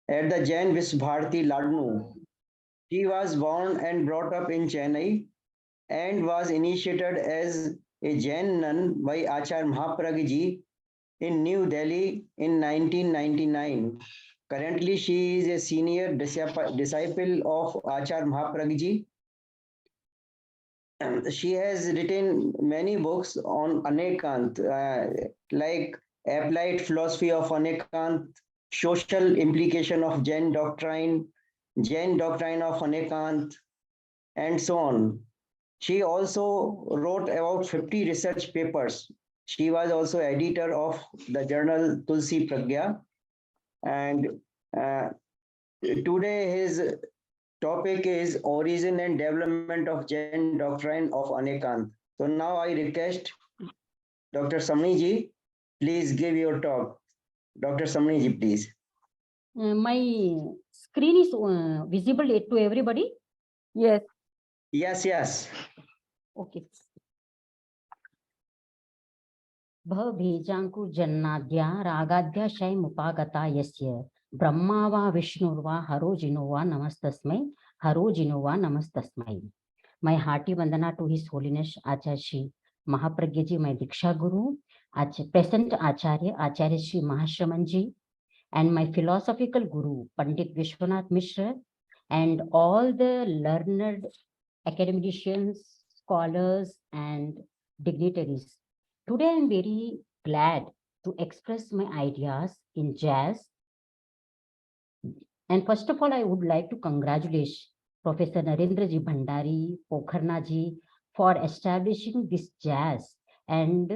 at the Jain Visbharati Ladnu. She was born and brought up in Chennai and was initiated as a Jain nun by Acharya Mahapragya in New Delhi in 1999. Currently, she is a senior disciple of Acharya Mahapragya. She has written many books on Anekant, like Applied Philosophy of Anekant, Social Implication of Jain Doctrine of Anekant, and so on. She also wrote about 50 research papers. She was also editor of the journal Tulsi Pragya. And uh, today his topic is origin and development of Jain doctrine of Anekant. So now I request Dr. Samani ji, please give your talk. Dr. Samani ji, please. My screen is visible to everybody? Yes. Yes. Okay. Bhavejanku Jannadya Ragadya Shaimupagata Yasya Brahmava Vishnurva Harojinova Namastasmai Harojinova Namastasmai. My hearty vandana to His Holiness Acharya Shri Mahapragyaji, my Diksha Guru, present Acharya Shri Mahashramanji, and my philosophical guru, Pandit Vishwanath Mishra, and all the learned academicians, scholars, and dignitaries. Today, I'm very glad to express my ideas in jazz. And first of all, I would like to congratulate Professor Narendraji Bhandari, Pokharnaji, for establishing this jazz and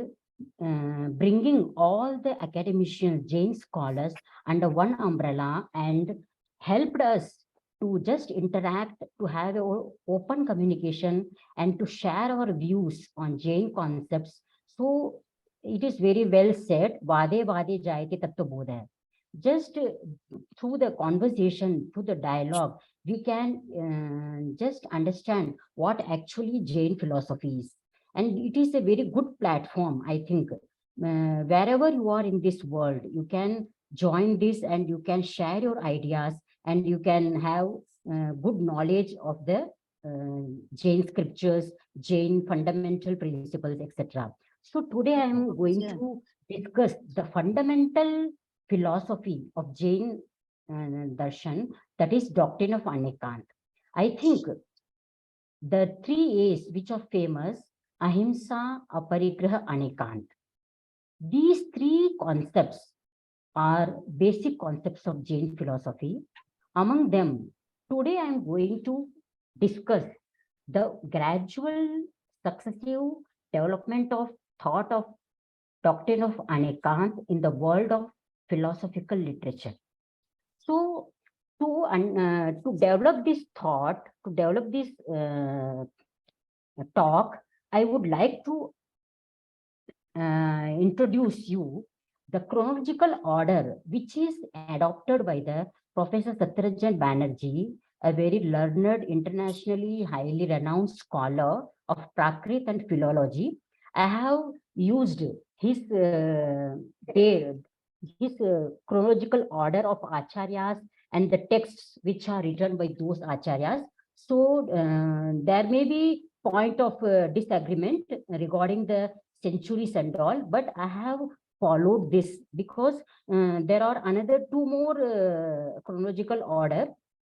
bringing all the academicians, Jain scholars under one umbrella and helped us to just interact, to have open communication and to share our views on Jain concepts. So it is very well said, Vade Vade Jayate Tattva Bodha. Just through the conversation, through the dialogue, we can just understand what actually Jain philosophy is. And it is a very good platform, I think. Wherever you are in this world, you can join this and you can share your ideas and you can have good knowledge of the Jain scriptures, Jain fundamental principles, etc. So today I am going to discuss the fundamental philosophy of Jain darshan, that is doctrine of Anekant. I think the 3 A's which are famous, Ahimsa, Aparigraha, Anekant. These 3 concepts are basic concepts of Jain philosophy. Among them, today I am going to discuss the gradual successive development of thought of doctrine of Anekant in the world of philosophical literature. So to develop this thought, to develop this talk, I would like to introduce you the chronological order which is adopted by the Professor Satyarjan Banerjee, a very learned, internationally highly renowned scholar of Prakrit and philology. I have used his chronological order of acharyas and the texts which are written by those acharyas. So there may be point of disagreement regarding the centuries and all, but I have followed this because there are another 2 more chronological order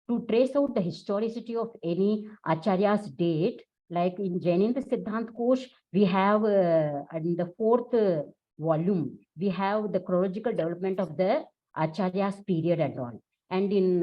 to trace out the historicity of any acharya's date. Like in Jainendra Siddhant Kosh, we have in the 4th volume, we have the chronological development of the acharya's period and all. And in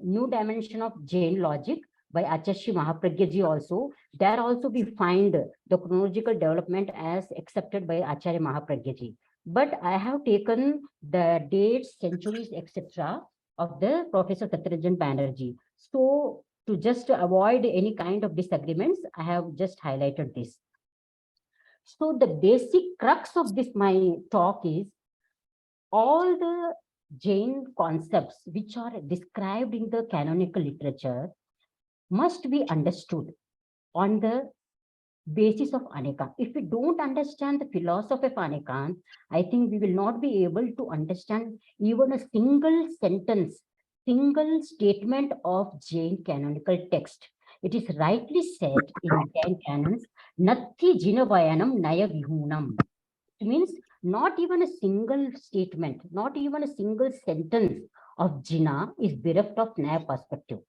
New Dimension of Jain Logic by Acharya Shri Mahapragyaji also, there also we find the chronological development as accepted by Acharya Mahapragyaji. But I have taken the dates, centuries, etc. of the Professor Satyarjan Banerjee. So to just avoid any kind of disagreements, I have just highlighted this. So the basic crux of this my talk is all the Jain concepts which are described in the canonical literature must be understood on the basis of Anekant. If we don't understand the philosophy of Anekant, I think we will not be able to understand even a single sentence single statement of Jain canonical text. It is rightly said in Jain canons, Natti Jinavayanam Naya Vihunam. It means not even a single statement, not even a single sentence of Jina is bereft of Naya perspective.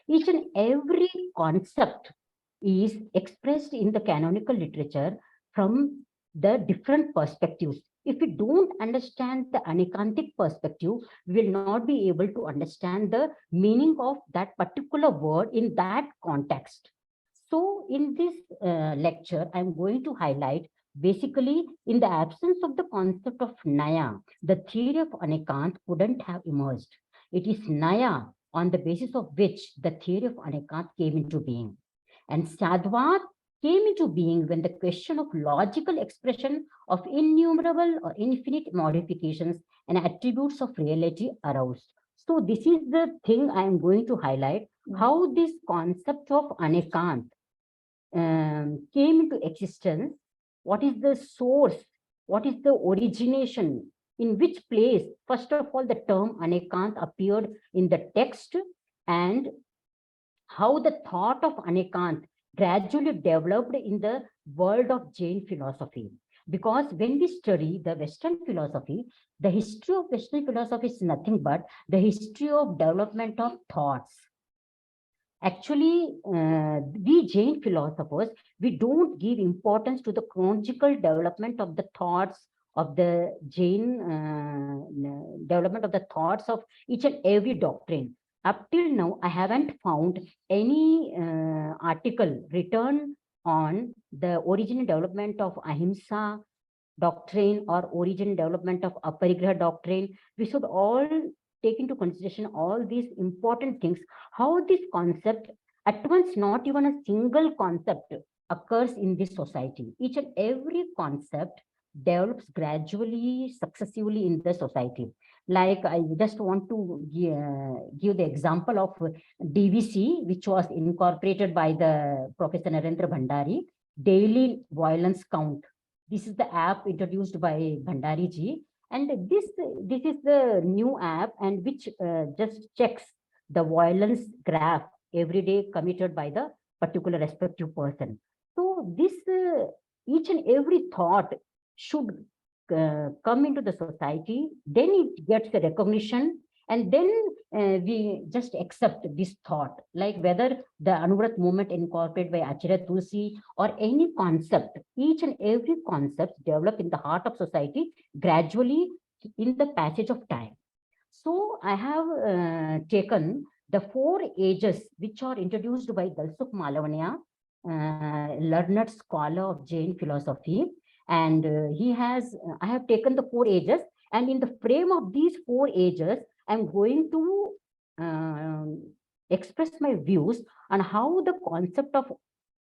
Each and every concept is expressed in the canonical literature from the different perspectives. If we don't understand the Anekantic perspective, we will not be able to understand the meaning of that particular word in that context. So in this lecture, I'm going to highlight basically in the absence of the concept of Naya, the theory of Anekant couldn't have emerged. It is Naya on the basis of which the theory of Anekant came into being. And Sadvat came into being when the question of logical expression of innumerable or infinite modifications and attributes of reality arose. So this is the thing I am going to highlight, how this concept of Anekant came into existence, what is the source, what is the origination, in which place, first of all, the term Anekant appeared in the text, and how the thought of Anekant gradually developed in the world of Jain philosophy. Because when we study the Western philosophy, the history of Western philosophy is nothing but the history of development of thoughts. Actually, we Jain philosophers, we don't give importance to the chronological development of the thoughts of the Jain, development of the thoughts of each and every doctrine. Up till now, I haven't found any article written on the original development of Ahimsa doctrine or origin development of Aparigraha doctrine. We should all take into consideration all these important things, how this concept, at once not even a single concept occurs in this society. Each and every concept develops gradually, successively in the society. Like I just want to give the example of DVC, which was incorporated by the Professor Narendra Bhandari, daily violence count. This is the app introduced by Bhandari ji, and this is the new app, and which just checks the violence graph every day committed by the particular respective person. So this each and every thought should come into the society, then it gets a recognition, and then we just accept this thought, like whether the Anuvrat movement incorporated by Acharya Tulsi or any concept, each and every concept developed in the heart of society gradually in the passage of time. So I have taken the 4 ages which are introduced by Dalsukh Malavanya, learned scholar of Jain philosophy, and I have taken the 4 ages, and in the frame of these 4 ages, I'm going to express my views on how the concept of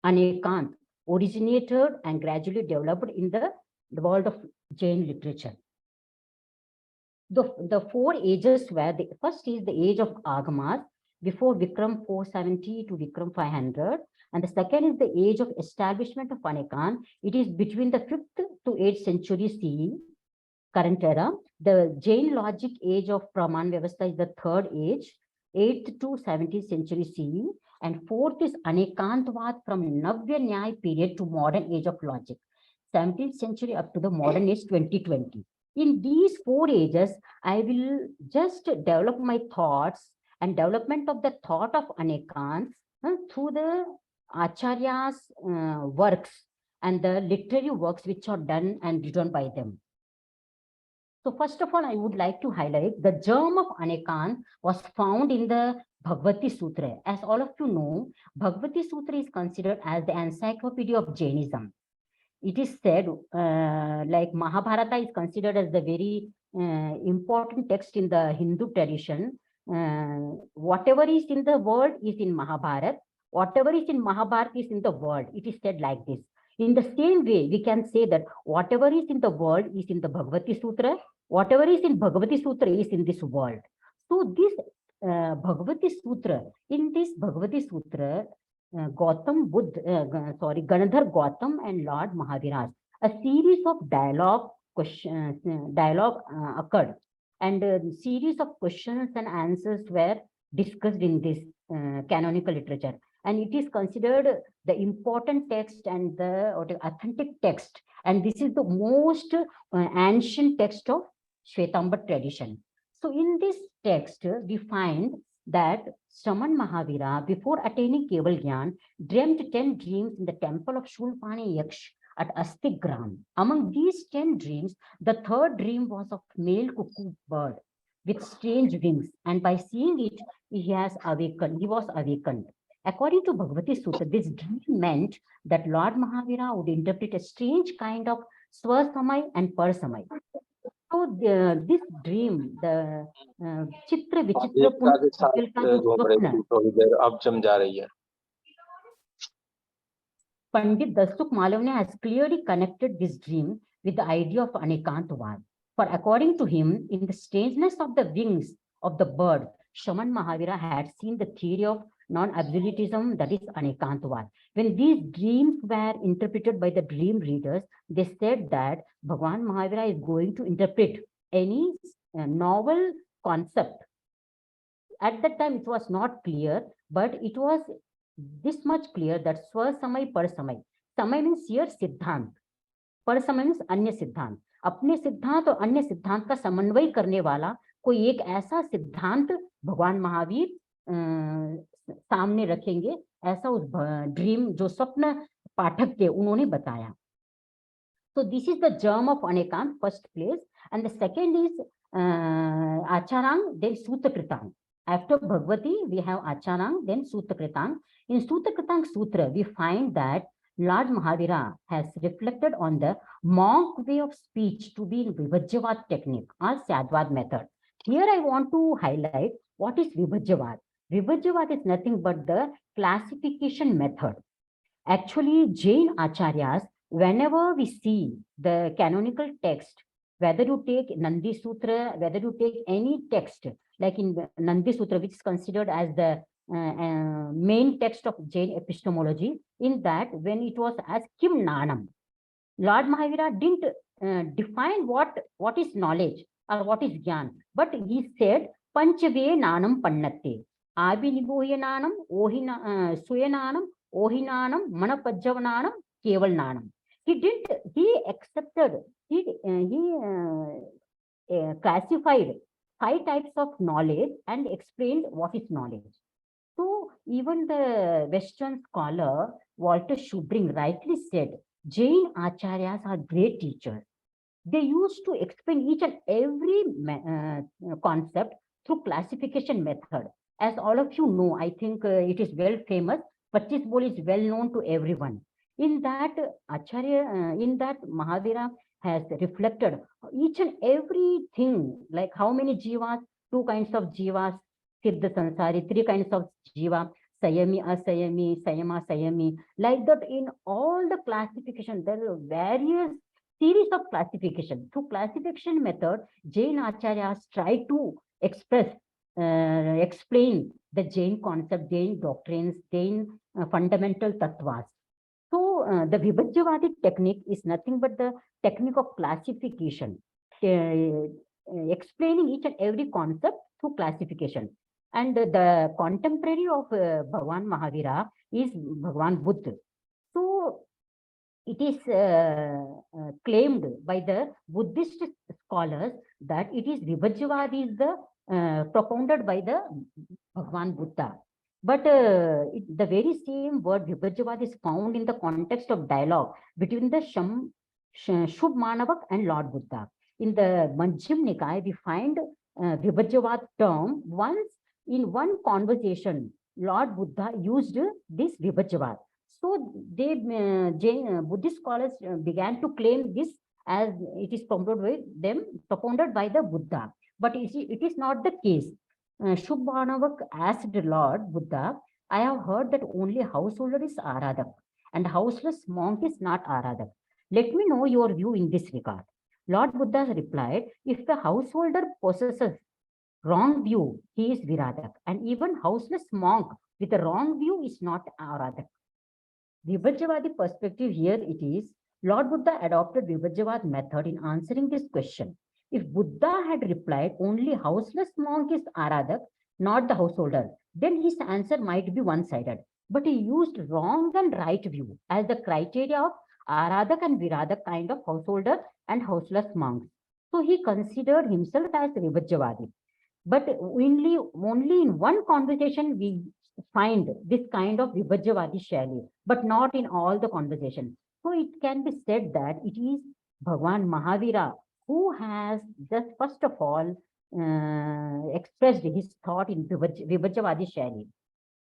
Anekant originated and gradually developed in the world of Jain literature. The 4 ages were, the first is the age of Agamas, before Vikram 470 to Vikram 500. And the second is the age of establishment of Anekant. It is between the 5th to 8th century CE, current era. The Jain logic age of Praman Vyavastha is the 3rd age, 8th to 17th century CE. And 4th is Anekantvad from Navya Nyaya period to modern age of logic, 17th century up to the modern age 2020. In these 4 ages, I will just develop my thoughts and development of the thought of Anekant through the Acharya's works and the literary works which are done and written by them. So first of all, I would like to highlight the germ of Anekant was found in the Bhagavati Sutra. As all of you know, Bhagavati Sutra is considered as the encyclopedia of Jainism. It is said, like Mahabharata is considered as the very important text in the Hindu tradition. Whatever is in the world is in Mahabharata. Whatever is in Mahabharata is in the world. It is said like this. In the same way, we can say that whatever is in the world is in the Bhagavati Sutra. Whatever is in Bhagavati Sutra is in this world. So this Bhagavati Sutra, in this Bhagavati Sutra, Ganadhar Gautam and Lord Mahaviraj, a series of dialogue occurred, and a series of questions and answers were discussed in this canonical literature, and it is considered the important text and the authentic text, and this is the most ancient text of Shwetambar tradition. So in this text, we find that Shaman Mahavira, before attaining Keval Gyan, dreamt 10 dreams in the temple of Shulpani Yaksh at Astigram. Among these 10 dreams, the third dream was of male cuckoo bird with strange wings, and by seeing it, he was awakened. According to Bhagavati Sutra, this dream meant that Lord Mahavira would interpret a strange kind of Swasamai and Parasamai. So this dream, the Chitra Vichitra एकता के साथ Pun ka jo घूम रही swapna, थी थोड़ी देर, अब जम जा रही है। Pandit Dastuk Malavanya has clearly connected this dream with the idea of Anekantavad. For according to him, in the strangeness of the wings of the bird, Shaman Mahavira had seen the theory of non-absolutism, that is Anekantavad. When these dreams were interpreted by the dream readers, they said that Bhagwan Mahavira is going to interpret any novel concept. At that time, it was not clear, but it was this much clear that Swasamai Parasamai. Samai means here Siddhant. Parasamai means अन्य सिद्धांत. अपने सिद्धांत और अन्य सिद्धांत का समन्वय करने वाला कोई एक ऐसा सिद्धांत भगवान महावीर सामने रखेंगे, ऐसा उस ड्रीम जो स्वप्न पाठक थे उन्होंने बताया. So this is the germ of Anekant, first place, and the second is Acharang, then Sutakritang. After Bhagavati, we have Acharang, then Sutakritang. In Sutakritang Sutra, we find that Lord Mahavira has reflected on the monk way of speech to be in Vibhajyavad technique or Sadvad method. Here I want to highlight what is Vibhajyavad. Vibhajyavad is nothing but the classification method. Actually, Jain Acharyas, whenever we see the canonical text, whether you take Nandi Sutra, whether you take any text, like in Nandi Sutra, which is considered as the main text of Jain epistemology, in that when it was as Kim Nanam, Lord Mahavira didn't define what is knowledge or what is Gyan, but he said, Panchave Nanam Pannatte, Abhiniboya Nanam, Suya Nanam, Ohinanam, Manapajjavananam, Keval Nanam. He accepted, he classified 5 types of knowledge and explained what is knowledge. So even the Western scholar Walter Schubring rightly said, Jain Acharyas are great teachers. They used to explain each and every concept through classification method. As all of you know, I think it is well famous. Pachis Bol is well known to everyone. In that, Acharya, in that Mahavira has reflected each and everything, like how many jivas, 2 kinds of jivas, Siddha Sansari, 3 kinds of jiva, Sayami, Asayami, Sayama, Sayami. Like that, in all the classification, there are various series of classification. Through classification method, Jain Acharyas try to express, explain the Jain concept, Jain doctrines, Jain fundamental tattvas. So the Vibhajyavadi technique is nothing but the technique of classification, explaining each and every concept through classification. And the contemporary of Bhagwan Mahavira is Bhagwan Buddha. So it is claimed by the Buddhist scholars that it is Vibhajyavad is the propounded by the Bhagwan Buddha. But the very same word Vibhajyavad is found in the context of dialogue between the Shubh Manavak and Lord Buddha. In the Majjhim Nikaya, we find Vibhajyavad term once in one conversation. Lord Buddha used this Vibhajyavad. So they Buddhist scholars began to claim this as it is propounded by the Buddha. But it is not the case. Shubh Manavak asked Lord Buddha, I have heard that only householder is Aradak and houseless monk is not Aradak. Let me know your view in this regard. Lord Buddha replied, if the householder possesses wrong view, he is Viradak, and even houseless monk with a wrong view is not Aradak. Vibhajyavadi perspective here it is, Lord Buddha adopted Vibhajyavad method in answering this question. If Buddha had replied only houseless monk is Aradak, not the householder, then his answer might be one-sided. But he used wrong and right view as the criteria of Aradak and Viradak kind of householder and houseless monks. So he considered himself as Vibhajyavadi. But only in one conversation we find this kind of Vibhajyavadi Shali, but not in all the conversations. So it can be said that it is Bhagwan Mahavira who has just first of all expressed his thought in Vibhajyavadi Shali.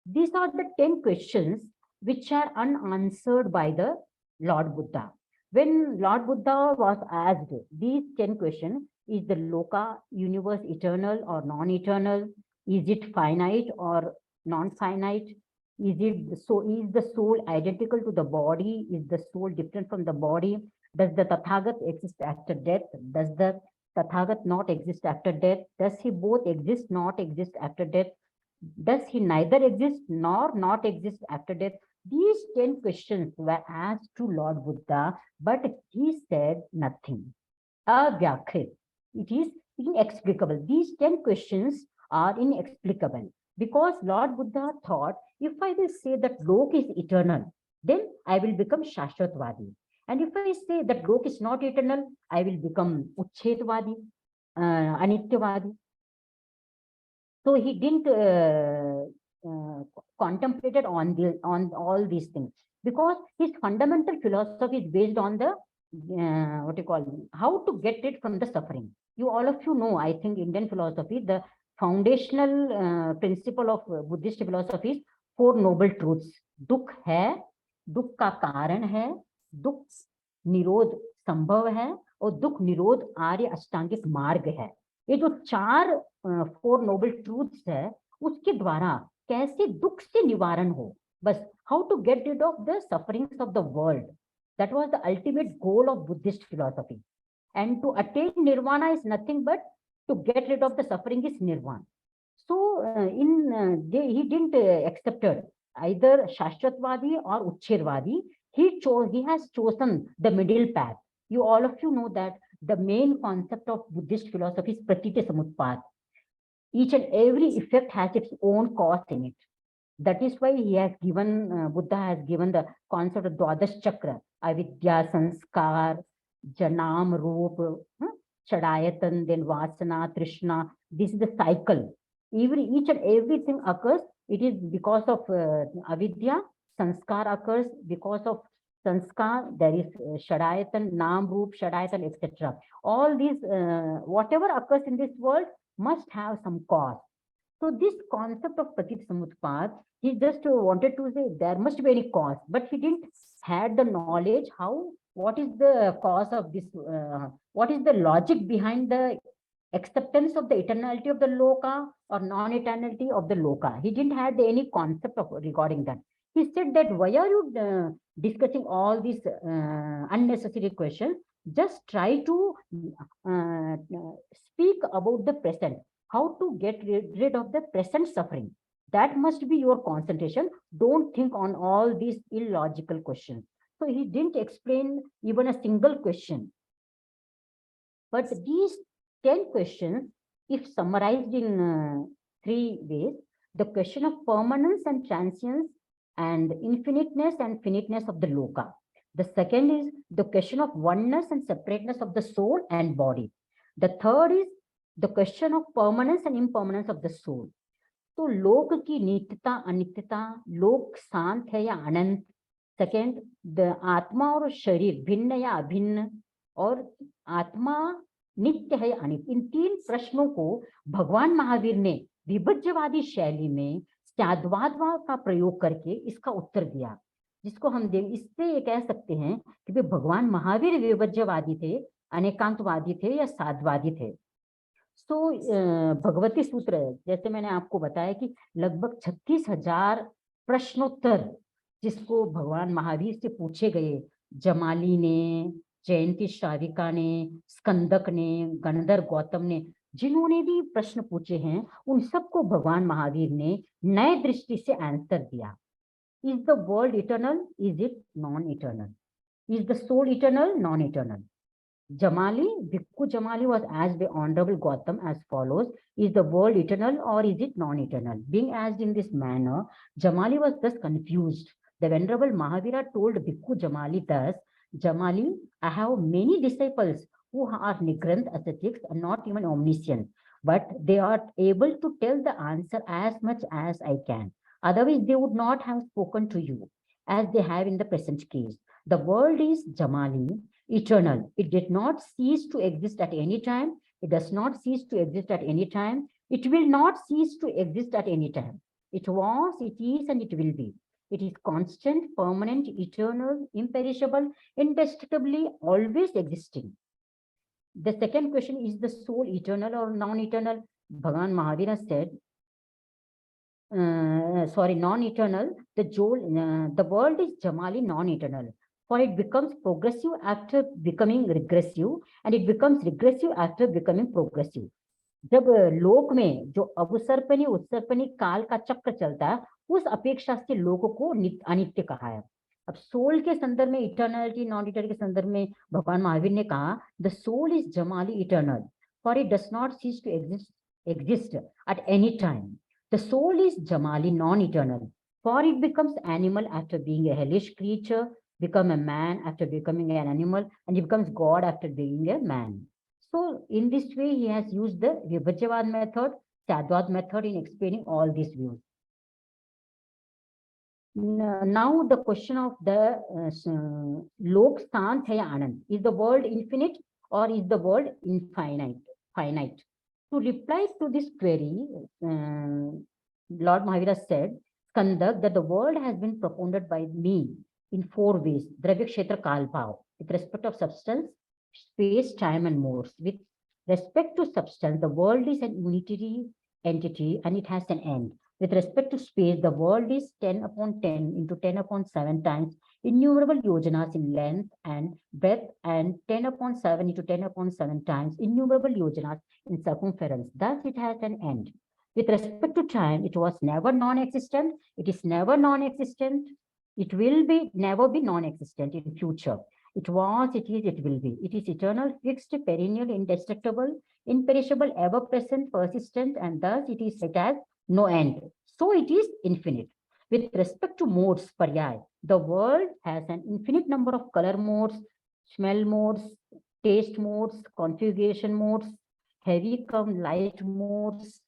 These are the 10 questions which are unanswered by the Lord Buddha. When Lord Buddha was asked these 10 questions, is the loka, universe, eternal or non-eternal? Is it finite or non-finite? Is the soul identical to the body? Is the soul different from the body? Does the Tathagat exist after death? Does the Tathagat not exist after death? Does he both exist, not exist after death? Does he neither exist nor not exist after death? These 10 questions were asked to Lord Buddha, but he said nothing. Avyakhit. It is inexplicable. These 10 questions are inexplicable because Lord Buddha thought, if I will say that Lok is eternal, then I will become Shashwatvadi. And if I say that Lok is not eternal, I will become Uchchetvadi, Anityavadi. So he didn't contemplated on all these things because his fundamental philosophy is based on the how to get rid from the suffering. You all of you know, I think Indian philosophy, the foundational principle of Buddhist philosophy is 4 noble truths. दुख है, दुख का कारण है, दुख निरोध संभव है और दुख निरोध आर्य अष्टांगिक मार्ग है. ये जो 4 नोबल ट्रूथ्स है उसके द्वारा कैसे दुख से निवारण हो, बस how to get rid of the sufferings of the world. That was the ultimate goal of Buddhist philosophy. And to attain nirvana is nothing but to get rid of the suffering is nirvana. So he didn't accepted either Shashwatvadi or Uchchedvadi. He has chosen the middle path. You all of you know that the main concept of Buddhist philosophy is Pratitya Samutpad. Each and every effect has its own cause in it. That is why he has given, Buddha has given the concept of Dwadash Chakra, Avidya, Sanskar, Janam, Roop, Chadayatan, then Vasana, Trishna. This is the cycle. Each and everything occurs. It is because of Avidya. Sanskar occurs because of Sanskar. There is Shadayatan, Nam, Roop, Shadayatan, etc. All these, whatever occurs in this world must have some cause. So this concept of Pratit Samutpad, he just wanted to say there must be any cause, but he didn't had the knowledge what is the cause of this, what is the logic behind the acceptance of the eternality of the loka or non-eternality of the loka. He didn't have any concept of regarding that. He said that why are you discussing all these unnecessary questions? Just try to speak about the present, how to get rid of the present suffering. That must be your concentration. Don't think on all these illogical questions. So he didn't explain even a single question. But these 10 questions, if summarized in 3 ways, the question of permanence and transience and infiniteness and finiteness of the loka. The second is the question of oneness and separateness of the soul and body. The third is the question of permanence and impermanence of the soul. तो लोक की नित्यता अनित्यता, लोक शांत है या अनंत. Second, the आत्मा और शरीर भिन्न या अभिन्न, और आत्मा नित्य है अनित्य. इन 3 प्रश्नों को भगवान महावीर ने विभज्यवादी शैली में साद्वाद का प्रयोग करके इसका उत्तर दिया, जिसको हम इससे ये कह सकते हैं कि वे भगवान महावीर विभज्यवादी थे, अनेकांतवादी थे या साधवादी थे. तो भगवती सूत्र, जैसे मैंने आपको बताया कि लगभग 36,000 प्रश्नोत्तर जिसको भगवान महावीर से पूछे गए, जमाली ने, जैन की शारिका ने, स्कंदक ने, गणधर गौतम ने, जिन्होंने भी प्रश्न पूछे हैं, उन सबको भगवान महावीर ने नए दृष्टि से आंसर दिया. Is the world eternal? Is it non eternal? Is the soul eternal? Non eternal? Jamali, Bhikkhu Jamali was asked by Honorable Gautam as follows: is the world eternal or is it non-eternal? Being asked in this manner, Jamali was thus confused. The Venerable Mahavira told Bhikkhu Jamali thus: Jamali, I have many disciples who are Nigranth ascetics and not even omniscient, but they are able to tell the answer as much as I can. Otherwise, they would not have spoken to you, as they have in the present case. The world is Jamali, eternal. It did not cease to exist at any time. It does not cease to exist at any time. It will not cease to exist at any time. It was, it is, and it will be. It is constant, permanent, eternal, imperishable, indestructibly, always existing. The second question is the soul eternal or non-eternal? Bhagavan Mahavira said, non-eternal. The world is Jamali non-eternal, for it becomes progressive after becoming regressive, and it becomes regressive after becoming progressive. जब लोक में जो अवसर्पणी उत्सर्पणी काल का चक्र चलता है, उस अपेक्षा से लोक को अनित्य कहा है. अब सोल के संदर्भ में इटर्नलिटी नॉन इटर्नल के संदर्भ में भगवान महावीर ने कहा the soul is Jamali eternal, for it does not cease to exist at any time. The soul is Jamali, non-eternal, for it becomes animal after being a hellish creature, become a man after becoming an animal, and it becomes God after being a man. So in this way, he has used the Vibhajyavad method, Sadvad method in explaining all these views. Now the question of the Lok Sant hai Anand. Is the world infinite or is the world finite? To reply to this query, Lord Mahavira said, Skandak, that the world has been propounded by me in 4 ways. Dravya Kshetra Kal Bhav, with respect of substance, space, time, and modes. With respect to substance, the world is an unitary entity and it has an end. With respect to space, the world is 10 upon 10 into 10 upon 7 times innumerable yojanas in length and breadth, and 10 upon 7 into 10 upon 7 times innumerable yojanas in circumference. Thus, it has an end. With respect to time, it was never non-existent. It is never non-existent. It will be never be non-existent in future. It was, it is, it will be. It is eternal, fixed, perennial, indestructible, imperishable, ever-present, persistent, and thus it has no end. So it is infinite. With respect to modes, paryay, the world has an infinite number of color modes, smell modes, taste modes, configuration modes, heavy cum light modes,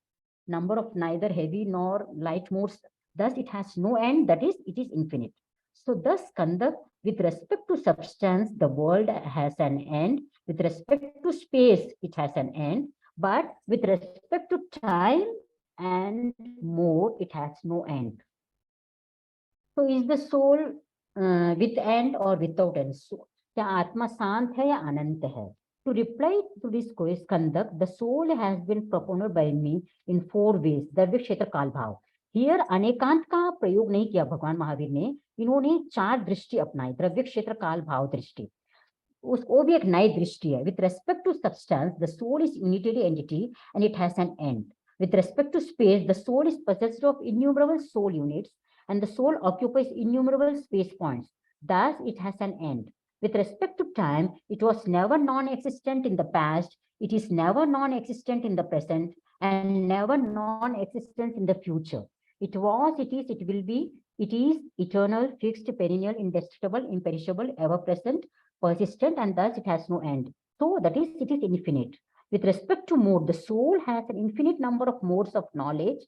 number of neither heavy nor light modes. Thus it has no end, that is, it is infinite. So thus, Kandak, with respect to substance, the world has an end. With respect to space, it has an end. But with respect to time and mode, it has no end. So is the soul with end or without end? So, क्या आत्मा शांत है या अनंत है? To reply to this question, Kandak, the soul has been propounded by me in 4 ways. द्रव्य क्षेत्र काल भाव. Here अनेकांत का प्रयोग नहीं किया भगवान महावीर ने. इन्होंने 4 दृष्टि अपनाई. द्रव्य क्षेत्र काल भाव दृष्टि. उसको भी एक नई दृष्टि है. With respect to substance, the soul is unitary entity and it has an end. With respect to space, the soul is possessed of innumerable soul units and the soul occupies innumerable space points. Thus, it has an end. With respect to time, it was never non-existent in the past, it is never non-existent in the present, and never non-existent in the future. It was, it is, it will be, it is eternal, fixed, perennial, indestructible, imperishable, ever-present, persistent, and thus it has no end. So that is, it is infinite. With respect to mode, the soul has an infinite number of modes of knowledge,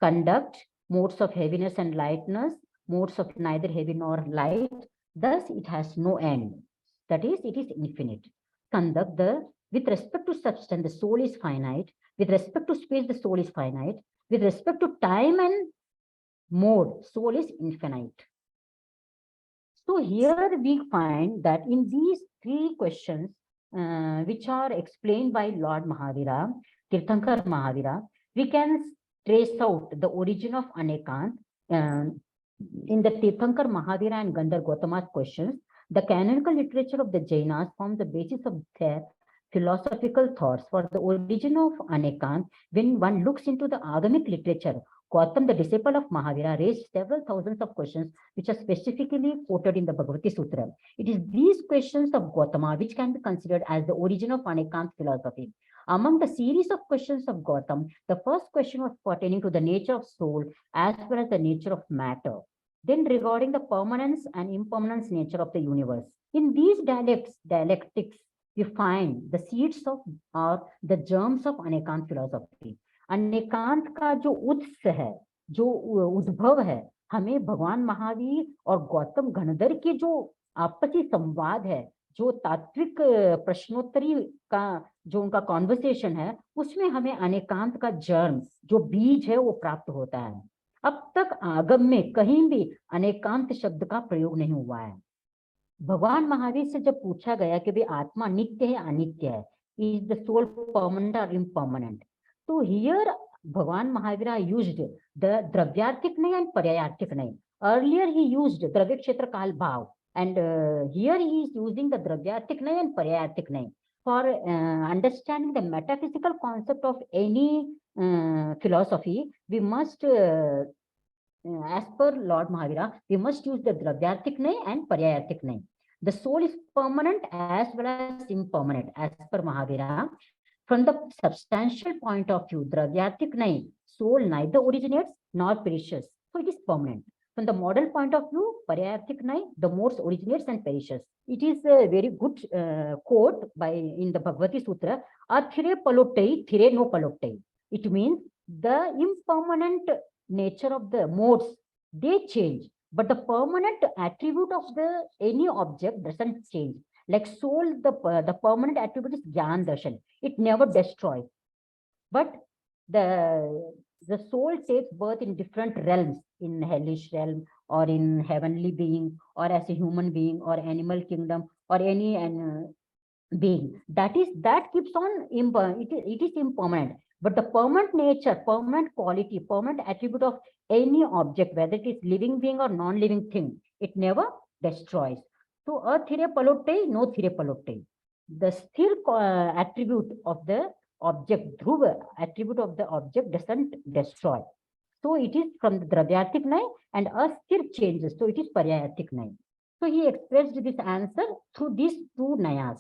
conduct, modes of heaviness and lightness, modes of neither heavy nor light. Thus, it has no end. That is, it is infinite. Conduct, with respect to substance, the soul is finite. With respect to space, the soul is finite. With respect to time and mode, soul is infinite. So here we find that in these 3 questions, which are explained by Lord Mahavira, Tirthankar Mahavira, we can trace out the origin of Anekant. In the Tirthankar Mahavira and Gandhar Gautama's questions, the canonical literature of the Jainas forms the basis of their philosophical thoughts. For the origin of Anekant, when one looks into the Agamic literature Gautam, the disciple of Mahavira, raised several thousands of questions which are specifically quoted in the Bhagavati Sutra. It is these questions of Gautama which can be considered as the origin of Anekanta philosophy. Among the series of questions of Gautam, the first question was pertaining to the nature of soul as well as the nature of matter. Then regarding the permanence and impermanence nature of the universe. In these dialectics, we find the seeds of or the germs of Anekanta philosophy. अनेकांत का जो उत्स है, जो उद्भव है, हमें भगवान महावीर और गौतम घनधर के जो आपसी संवाद है, जो तात्विक प्रश्नोत्तरी का जो उनका कॉन्वर्सेशन है, उसमें हमें अनेकांत का जर्म, जो बीज है, वो प्राप्त होता है। अब तक आगम में कहीं भी अनेकांत शब्द का प्रयोग नहीं हुआ है। भगवान महावीर से जब पूछा गया कि भाई आत्मा नित्य है अनित्य है, इज द सोल परमानेंट और इम्परमानेंट, तो हियर भगवान महावीरा यूज्ड द द्रव्यार्थिक नहीं एंड पर्यायार्थिक नहीं. Earlier he used द्रव्य क्षेत्र काल भाव, and here he is using the द्रव्यार्थिक नहीं and पर्यायार्थिक नहीं. For understanding the metaphysical concept of any philosophy, we must as per Lord Mahavira, we must use the dravyarthik nahi and paryayarthik nahi. The soul is permanent as well as impermanent as per Mahavira. From the substantial point of view, dravyarthik nahi, soul neither originates nor perishes, so it is permanent. From the model point of view, paryayarthik nahi, the modes originates and perishes. It is a very good quote by in the Bhagavati Sutra, athire palottai, thire no palottai. It means the impermanent nature of the modes, they change, but the permanent attribute of the any object doesn't change. Like soul, the permanent attribute is Gyan Darshan. It never destroys. But the soul takes birth in different realms, in hellish realm or in heavenly being or as a human being or animal kingdom or any being. That keeps on, it is impermanent. But the permanent nature, permanent quality, permanent attribute of any object, whether it is living being or non-living thing, it never destroys. So, a thire palottai, no thire palottai. The sthir attribute of the object, dhruva attribute of the object doesn't destroy. So, it is from the dravyarthik nai and a sthir changes. So, it is paryayarthik nai. So, he expressed this answer through these two nayas.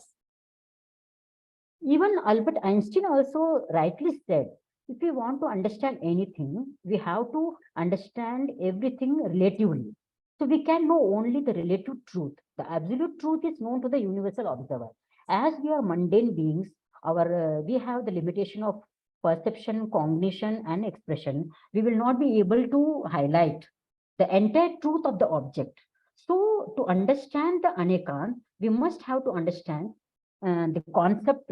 Even Albert Einstein also rightly said, if we want to understand anything, we have to understand everything relatively. So we can know only the relative truth. The absolute truth is known to the universal observer. As we are mundane beings, we have the limitation of perception, cognition, and expression. We will not be able to highlight the entire truth of the object. So to understand the Anekant, we must have to understand the concept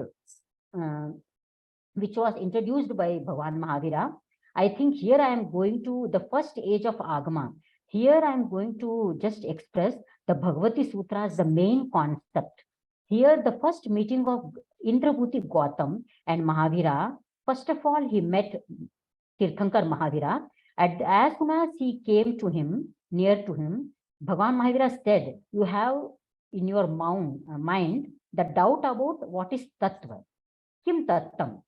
which was introduced by Bhagavan Mahavira. I think here I am going to the first age of Agama. Here I am going to just express the Bhagavati Sutras, the main concept. Here the first meeting of Indrabhuti Gautam and Mahavira, first of all he met Tirthankar Mahavira, and as soon as he came to him, near to him, Bhagavan Mahavira said, you have in your mind the doubt about what is Tattva. Kim Tattam.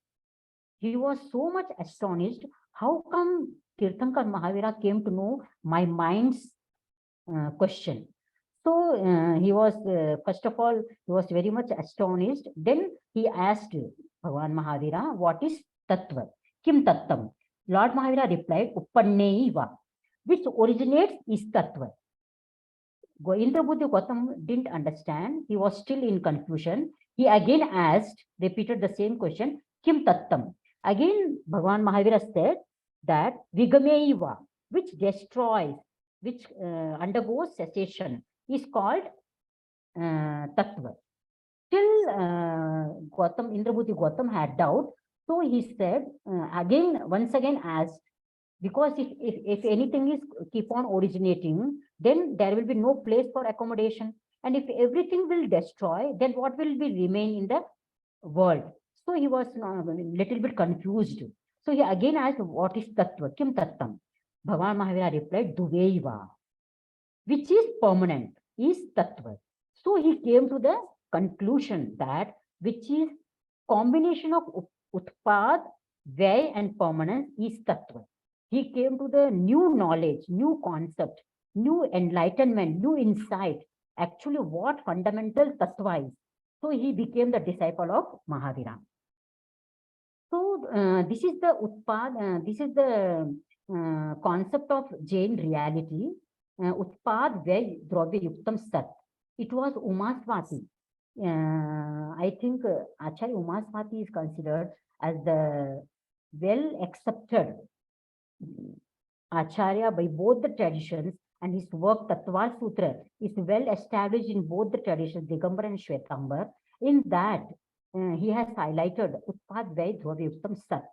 He was so much astonished. How come Tirthankar Mahavira came to know my mind's question? So he was, first of all, he was very much astonished. Then he asked Bhagavan Mahavira, what is Tattva? Kim Tattam? Lord Mahavira replied, Uppanneiva, which originates is Tattva. Indrabhuti Gautam didn't understand. He was still in confusion. He again asked, repeated the same question, Kim Tattam? Again, Bhagavan Mahavira said that Vigameiva, which destroys, which undergoes cessation, is called Tattva. Still, Indrabhuti Gautam had doubt. So he said, once again asked, because if anything is keep on originating, then there will be no place for accommodation. And if everything will destroy, then what will be remain in the world? So he was a little bit confused. So he again asked, what is Tattva? Kim Tattam? Bhagavan Mahavira replied, Duveiva, which is permanent, is Tattva. So he came to the conclusion that which is combination of Utpad, Vyay and permanence is Tattva. He came to the new knowledge, new concept, new enlightenment, new insight. Actually, what fundamental tattva is. So he became the disciple of Mahavira. So this is the this is the concept of Jain reality. Utpad Vyay Dravya Yuktam Sat. It was Umaswati. I think Acharya Umaswati is considered as the well accepted Acharya by both the traditions, and his work Tattva Sutra is well established in both the traditions, Digambar and Shwetambar. In that, he has highlighted Utpad Vyay Dravya Yuktam Sat.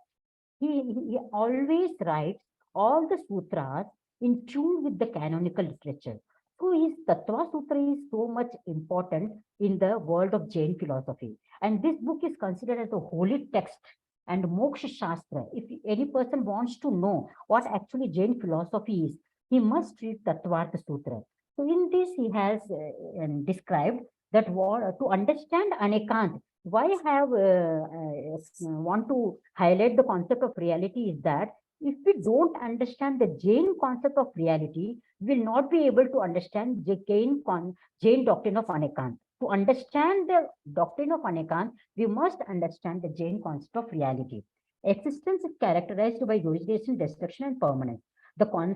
He always writes all the sutras in tune with the canonical literature. So his Tattva Sutra is so much important in the world of Jain philosophy. And this book is considered as a holy text and Moksha Shastra. If any person wants to know what actually Jain philosophy is, he must read Tattvartha Sutra. So in this, he has described that to understand Anekant, why I have want to highlight the concept of reality is that if we don't understand the Jain concept of reality, we will not be able to understand Jain doctrine of Anekant. To understand the doctrine of Anekant, we must understand the Jain concept of reality. Existence is characterized by origination, destruction, and permanence.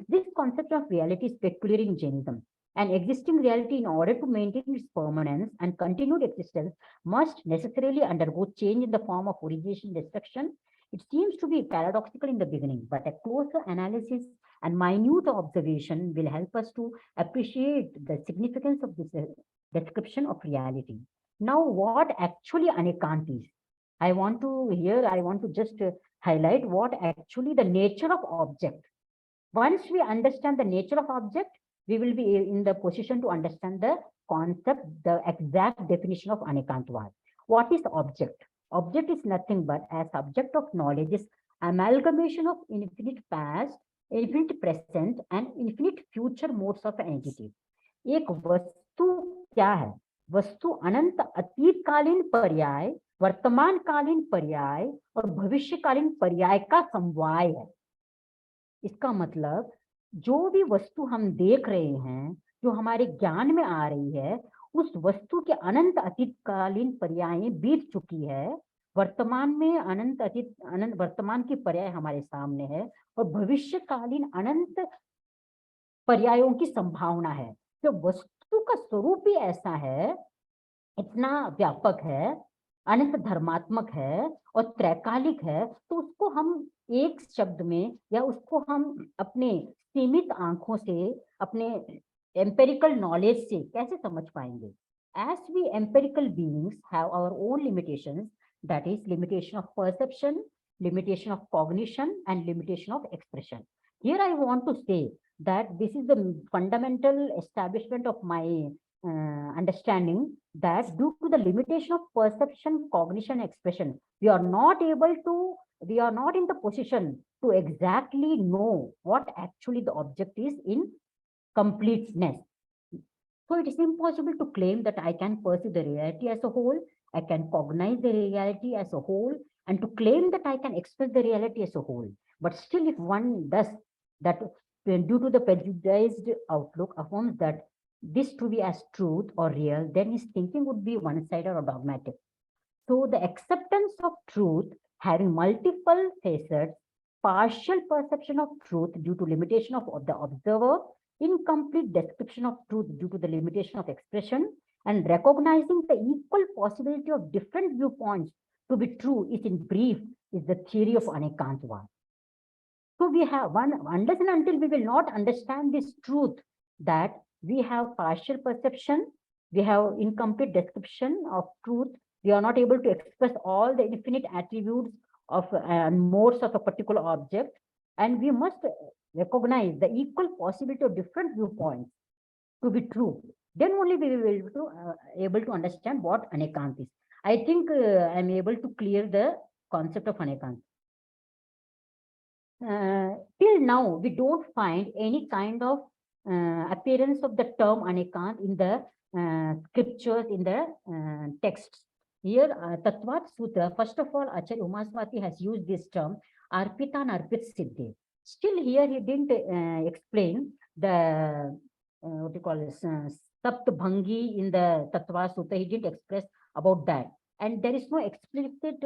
This concept of reality is peculiar in Jainism. An existing reality, in order to maintain its permanence and continued existence, must necessarily undergo change in the form of origination, destruction. It seems to be paradoxical in the beginning, but a closer analysis and minute observation will help us to appreciate the significance of this description of reality. Now, what actually Anekant is? I want to just highlight what actually the nature of object. Once we understand the nature of object, we will be in the position to understand the concept, the exact definition of Anekantvad. What is object? Object is nothing but a subject of knowledge is amalgamation of infinite past, infinite present, and infinite future modes of an entity. एक वस्तु क्या है? वस्तु अनंत अतीतकालीन पर्याय, वर्तमानकालीन पर्याय और भविष्यकालीन पर्याय का समवाय है. इसका मतलब जो भी वस्तु हम देख रहे हैं, जो हमारे ज्ञान में आ रही है, उस वस्तु के अनंत अतीतकालीन पर्यायें बीत चुकी है, वर्तमान में अनंत वर्तमान की पर्याय हमारे सामने है और भविष्यकालीन अनंत पर्यायों की संभावना है. तो वस्तु का स्वरूप ही ऐसा है, इतना व्यापक है, अनंत धर्मात्मक है और त्रैकालिक है, तो उसको हम एक शब्द में या उसको हम अपने सीमित आंखों से, अपने एम्पेरिकल नॉलेज से कैसे समझ पाएंगे? As we empirical beings have our own limitations, that is limitation of perception, limitation of cognition, and limitation of expression. Here I want to say that this is the fundamental establishment of my understanding that due to the limitation of perception, cognition, expression, we are not in the position to exactly know what actually the object is in completeness. So it is impossible to claim that I can perceive the reality as a whole, I can cognize the reality as a whole, and to claim that I can express the reality as a whole. But still, if one does that, due to the prejudiced outlook, affirms that this to be as truth or real, then his thinking would be one-sided or dogmatic. So the acceptance of truth having multiple facets, partial perception of truth due to limitation of the observer, incomplete description of truth due to the limitation of expression, and recognizing the equal possibility of different viewpoints to be true is in brief is the theory of Anekantvad. So we have unless and until we will not understand this truth that we have partial perception, we have incomplete description of truth, we are not able to express all the infinite attributes of modes of a particular object, and we must recognize the equal possibility of different viewpoints to be true. Then only we will be able to understand what Anekant is. I think I am able to clear the concept of Anekant. Till now, we don't find any kind of appearance of the term Anekant in the scriptures, in the texts. Here, Tattvat Sutra, first of all, Acharya Umaswati has used this term, Arpita and Arpit Siddhi. Still here he didn't explain the what you call this Saptabhangi in the Tattva Sutta. He didn't express about that. And there is no explicit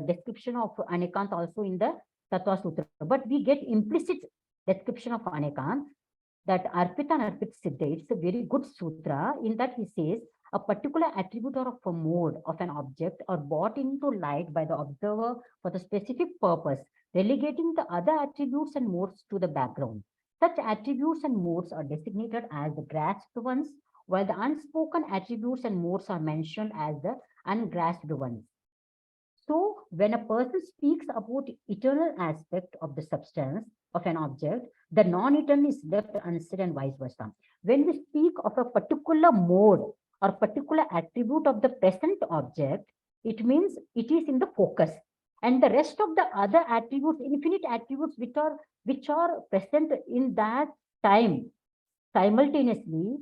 description of Anekant also in the Tattva Sutra. But we get implicit description of Anekant, that Arpita and Arpit Siddha. It's a very good sutra. In that he says, a particular attribute or a mode of an object are brought into light by the observer for the specific purpose, relegating the other attributes and modes to the background. Such attributes and modes are designated as the grasped ones, while the unspoken attributes and modes are mentioned as the ungrasped ones. So when a person speaks about eternal aspect of the substance of an object, the non-eternal is left unsaid and vice versa. When we speak of a particular mode or particular attribute of the present object, it means it is in the focus. And the rest of the other attributes, infinite attributes which are present in that time simultaneously,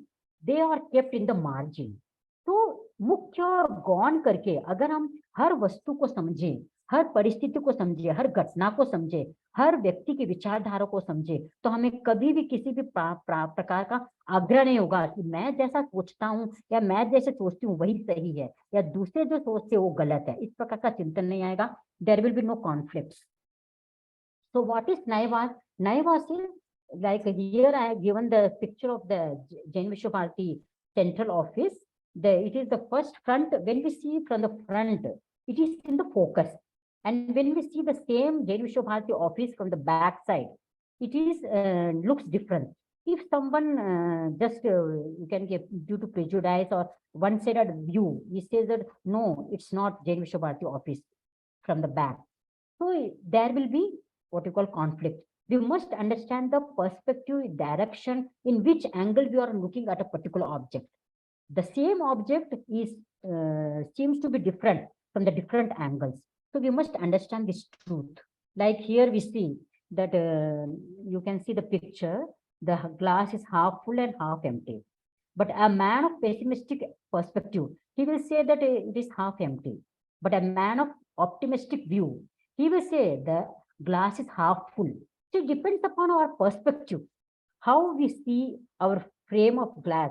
they are kept in the margin. तो मुख्य और गौण करके अगर हम हर वस्तु को समझे, हर परिस्थिति को समझे, हर घटना को समझे, हर व्यक्ति की विचारधारा को समझे, तो हमें कभी भी किसी भी प्रकार का आग्रह नहीं होगा कि मैं जैसा सोचता हूं या मैं जैसे सोचती हूँ वही सही है या दूसरे जो सोचते वो गलत है. इस प्रकार का चिंतन नहीं आएगा. There will be no conflicts. So what is Naivas? Naivas is like here I have given the picture of the Jain Vishwabharati central office. It is the first front. When we see from the front, it is in the focus. And when we see the same Jain Vishwabharati office from the back side, it is looks different. If someone you can get due to prejudice or one-sided view, he says that no, it's not Jain Vishwabharati office from the back. So there will be what you call conflict. We must understand the perspective, direction in which angle we are looking at a particular object. The same object is seems to be different from the different angles. So we must understand this truth. Like here we see that you can see the picture. The glass is half full and half empty. But a man of pessimistic perspective, he will say that it is half empty. But a man of optimistic view, he will say the glass is half full. So it depends upon our perspective, how we see our frame of glass.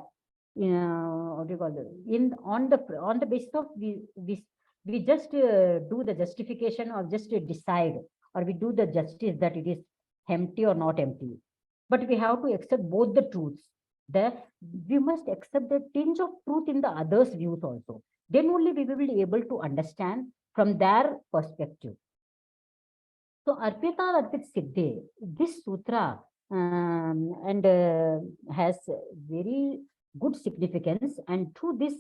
What do you call it? On the basis of we just do the justification or just decide, or we do the justice that it is empty or not empty. But we have to accept both the truths. We must accept the tinge of truth in the others' views also. Then only we will be able to understand from their perspective. So Arpita Arpit Siddhe, this sutra has very good significance, and through this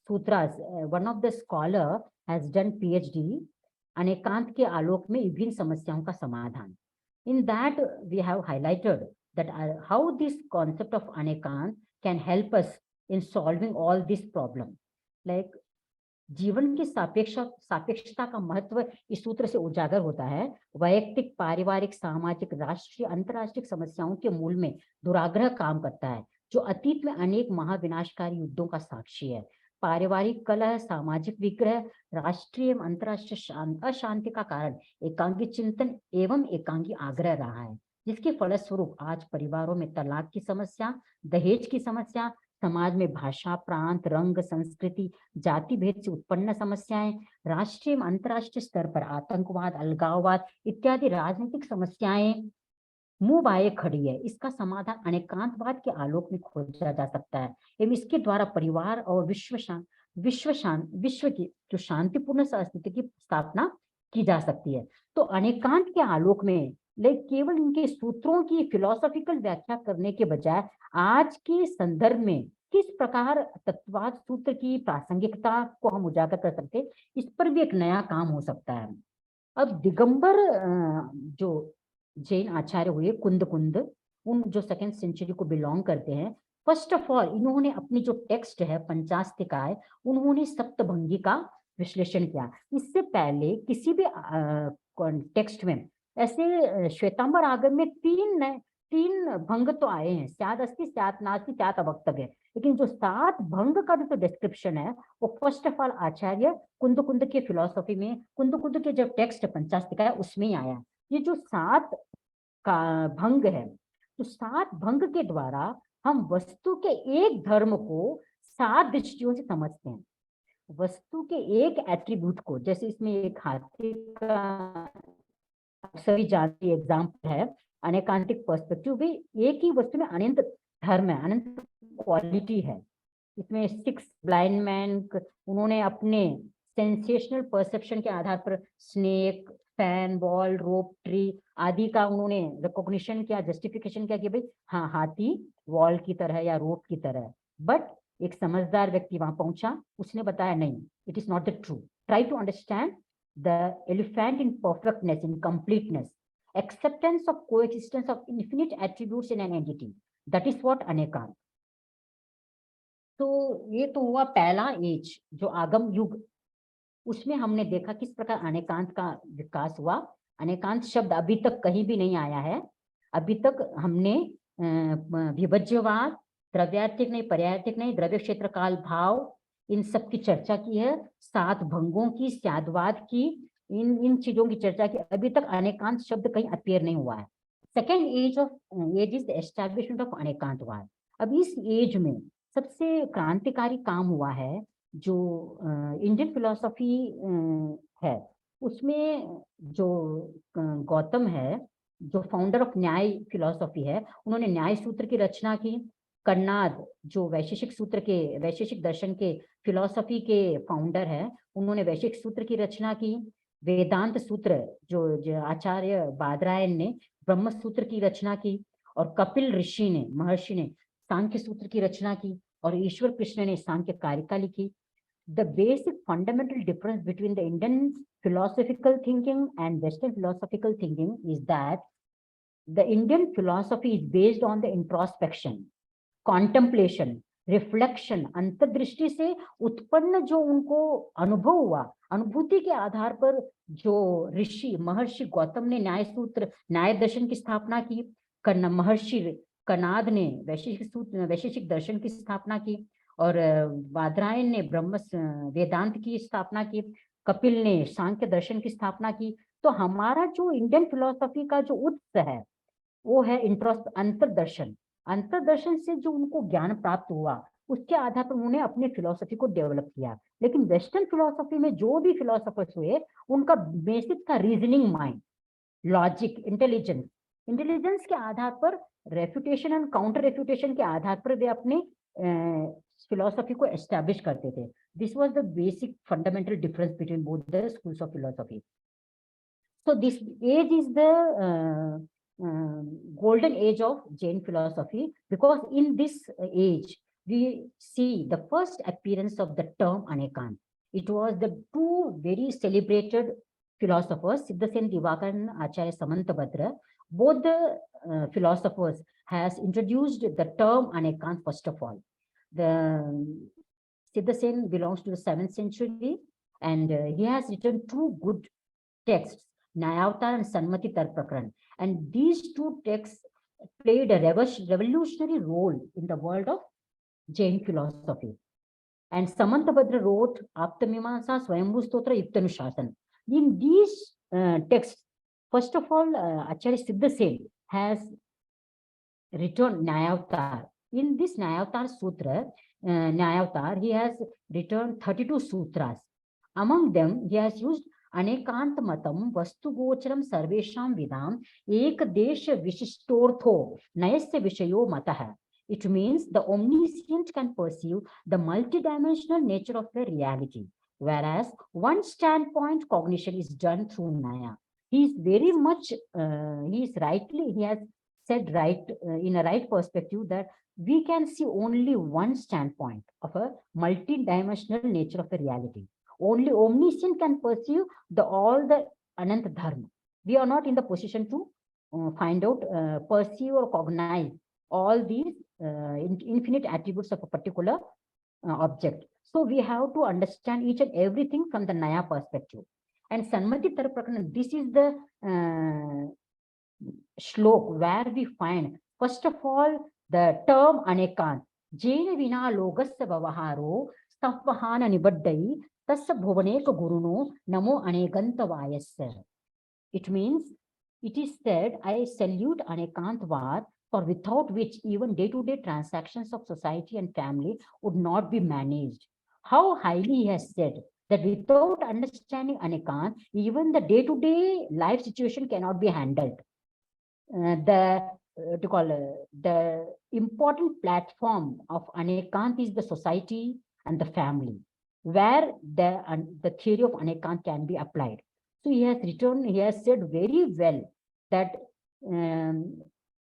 sutras, one of the scholar has done PhD, अनेकांत के आलोक में विभिन्न समस्याओं का समाधान. In that we have highlighted that how this concept of Anekant can help us in solving all this problem. Like जीवन की सापेक्षता का महत्व इस सूत्र से उजागर होता है. वैयक्तिक, पारिवारिक, सामाजिक, राष्ट्रीय, अंतरराष्ट्रीय समस्याओं के मूल में दुराग्रह काम करता है, जो अतीत में अनेक महाविनाशकारी युद्धों का साक्षी है. पारिवारिक कलह, सामाजिक विग्रह, राष्ट्रीय एवं अंतरराष्ट्रीय अशांति का कारण एकांगी चिंतन एवं एकांगी आग्रह रहा है, जिसके फलस्वरूप आज परिवारों में तलाक की समस्या, दहेज की समस्या, समाज में भाषा, प्रांत, रंग, संस्कृति, जाति भेद से उत्पन्न समस्याएं, राष्ट्रीय एवं अंतरराष्ट्रीय स्तर पर आतंकवाद, अलगाववाद इत्यादि राजनीतिक समस्याएं मुंह आए खड़ी है. इसका समाधान अनेकांतवाद के आलोक में खोजा जा सकता है एवं इसके द्वारा परिवार और विश्व की जो शांतिपूर्ण स्थिति की स्थापना की जा सकती है. तो अनेकांत के आलोक में केवल इनके सूत्रों की फिलोसॉफिकल व्याख्या करने के बजाय आज के संदर्भ में किस प्रकार तत्ववाद सूत्र की प्रासंगिकता को हम उजागर कर सकते हैं, इस पर भी एक नया काम हो सकता है. अब दिगंबर जो जैन आचार्य हुए कुंद उन जो 2nd सेंचुरी को बिलोंग करते हैं, फर्स्ट ऑफ ऑल इन्होंने अपनी जो टेक्स्ट है पंचास्तिकाय, उन्होंने सप्तभंगी का विश्लेषण किया. इससे पहले किसी भी टेक्स्ट में ऐसे श्वेतांबर आगम में तीन भंग तो आए हैं, स्याद अस्ति, स्याद नास्ति, स्याद अवक्तव्य, लेकिन जो 7 भंग का जो डिस्क्रिप्शन है वो फर्स्ट ऑफ ऑल आचार्य कुंद के फिलोसॉफी में, कुंद के जो टेक्स्ट पंचास्तिका है उसमें ही आया. ये जो 7 का भंग है। तो 7 भंग के द्वारा हम वस्तु के एक धर्म को 7 दृष्टियों से समझते हैं। वस्तु के एक एट्रीब्यूट को, जैसे इसमें एक हाथी का सभी जानती एग्जाम्पल है, अनेकांतिक पर्सपेक्टिव भी, एक ही वस्तु में अनंत धर्म है, अनंत क्वालिटी है। इसमें 6 ब्लाइंड मैन, उन्होंने अपने सेंसेशनल परसेप्शन के आधार पर स्नेक, फैन, बॉल, रोप, ट्री आदि का उन्होंने रिकॉग्निशन किया, जस्टिफिकेशन किया कि भाई हाँ, हाथी वॉल की तरह या रोप की तरह। बट एक समझदार व्यक्ति वहां पहुंचा, उसने बताया नहीं, it is not the true. Try to understand the elephant in perfectness, in completeness, acceptance of coexistence of infinite attributes in an entity. That is what अनेकांत। तो ये तो हुआ पहला एज, जो आगम युग। उसमें हमने देखा किस प्रकार अनेकांत का विकास हुआ। अनेकांत शब्द अभी तक कहीं भी नहीं आया है। अभी तक हमने विभज्यवाद, द्रव्यार्थिक नहीं, पर्यार्थिक नहीं, द्रव्य क्षेत्र काल भाव, इन सब की चर्चा की है। 7 भंगों की, स्यादवाद की, इन चीजों की चर्चा की। अभी तक अनेकांत शब्द कहीं अपीयर नहीं हुआ है। Second age is the establishment of Anekantavada. अब इस एज में सबसे क्रांतिकारी काम हुआ है जो इंडियन फिलॉसफी है, उसमें जो गौतम है, जो फाउंडर ऑफ न्याय फिलॉसफी है, उन्होंने न्याय सूत्र की रचना की। कन्नाद जो वैशेषिक दर्शन के फिलॉसफी के फाउंडर है, उन्होंने वैशेषिक सूत्र की रचना की। वेदांत सूत्र जो आचार्य बादरायण ने ब्रह्म सूत्र की रचना की। और कपिल ऋषि ने, महर्षि ने सांख्य सूत्र की रचना की। और ईश्वर कृष्ण ने सांख्य कारिका लिखी। The basic fundamental difference between the Indian philosophical thinking and Western philosophical thinking is that the Indian philosophy is based on the introspection, contemplation, reflection, अंतर्दृष्टि से उत्पन्न जो उनको अनुभव हुआ, अनुभूति के आधार पर जो ऋषि महर्षि गौतम ने न्याय सूत्र, न्याय दर्शन की स्थापना की, महर्षि कनाद ने वैशेषिक दर्शन की स्थापना की, और बादरायण ने ब्रह्म वेदांत की स्थापना की, कपिल ने सांख्य दर्शन की स्थापना की। तो हमारा जो इंडियन फिलॉसफी का जो उत्स है वो है अंतर्दर्शन। अंतर्दर्शन से जो उनको ज्ञान प्राप्त हुआ, उसके आधार पर उन्होंने अपने फिलॉसफी को डेवलप किया। लेकिन वेस्टर्न फिलॉसफी में जो भी फिलोसोफर्स हुए, उनका बेसिक था रीजनिंग माइंड, लॉजिक, इंटेलिजेंस के आधार पर, रेफ्यूटेशन एंड काउंटर रेफ्यूटेशन के आधार पर वे अपने फिलॉसफी को एस्टैब्लिश करते थे। This was the basic fundamental difference between both the schools of philosophy. So this age is the golden age of Jain philosophy, because in this age we see the first appearance of the term Anekant. It was the 2 very celebrated philosophers, Siddhasen Divakar and Acharya Samantabhadra. Both the philosophers has introduced the term Anekant first of all. The Siddhasen belongs to the 7th century, and he has written 2 good texts, Nayavatar and Samati Tarpakran. And these 2 texts played a revolutionary role in the world of Jain philosophy. And Samantabhadra wrote Aptamimamsa, Swayambhu Stotra, Yuktanushasana. In these texts, first of all, Acharya Siddhasen has written Nayavatar. In this Nayavatar Sutra, he has written 32 sutras. Among them, he has used अनेकांत मतम वस्तुगोचरम सर्वेषां विदाम एक देश विशिष्टोर्थो नयस्य विषयो मतः. It means the omniscient can perceive the multidimensional nature of the reality, whereas one standpoint cognition is done through Naya. He is very much, he has said right, in a right perspective, that we can see only one standpoint of a multidimensional nature of the reality. Only omniscient can perceive all the Anant Dharma. We are not in the position to find out, perceive or cognize all these infinite attributes of a particular object. So we have to understand each and everything from the Naya perspective. And Samati Tarpakran, this is the shlok where we find, first of all, the term Anekant. Jaina vina logasya vavaharo sapvahana nibaddai tasya bhuvaneka guruno namo anekantavayasya. It means It is said, I salute Anekantvad, for without which even day-to-day transactions of society and family would not be managed. How highly he has said that without understanding Anekant, even the day-to-day life situation cannot be handled. The important platform of Anekant is the society and the family, where the theory of Anekant can be applied. So he has said very well that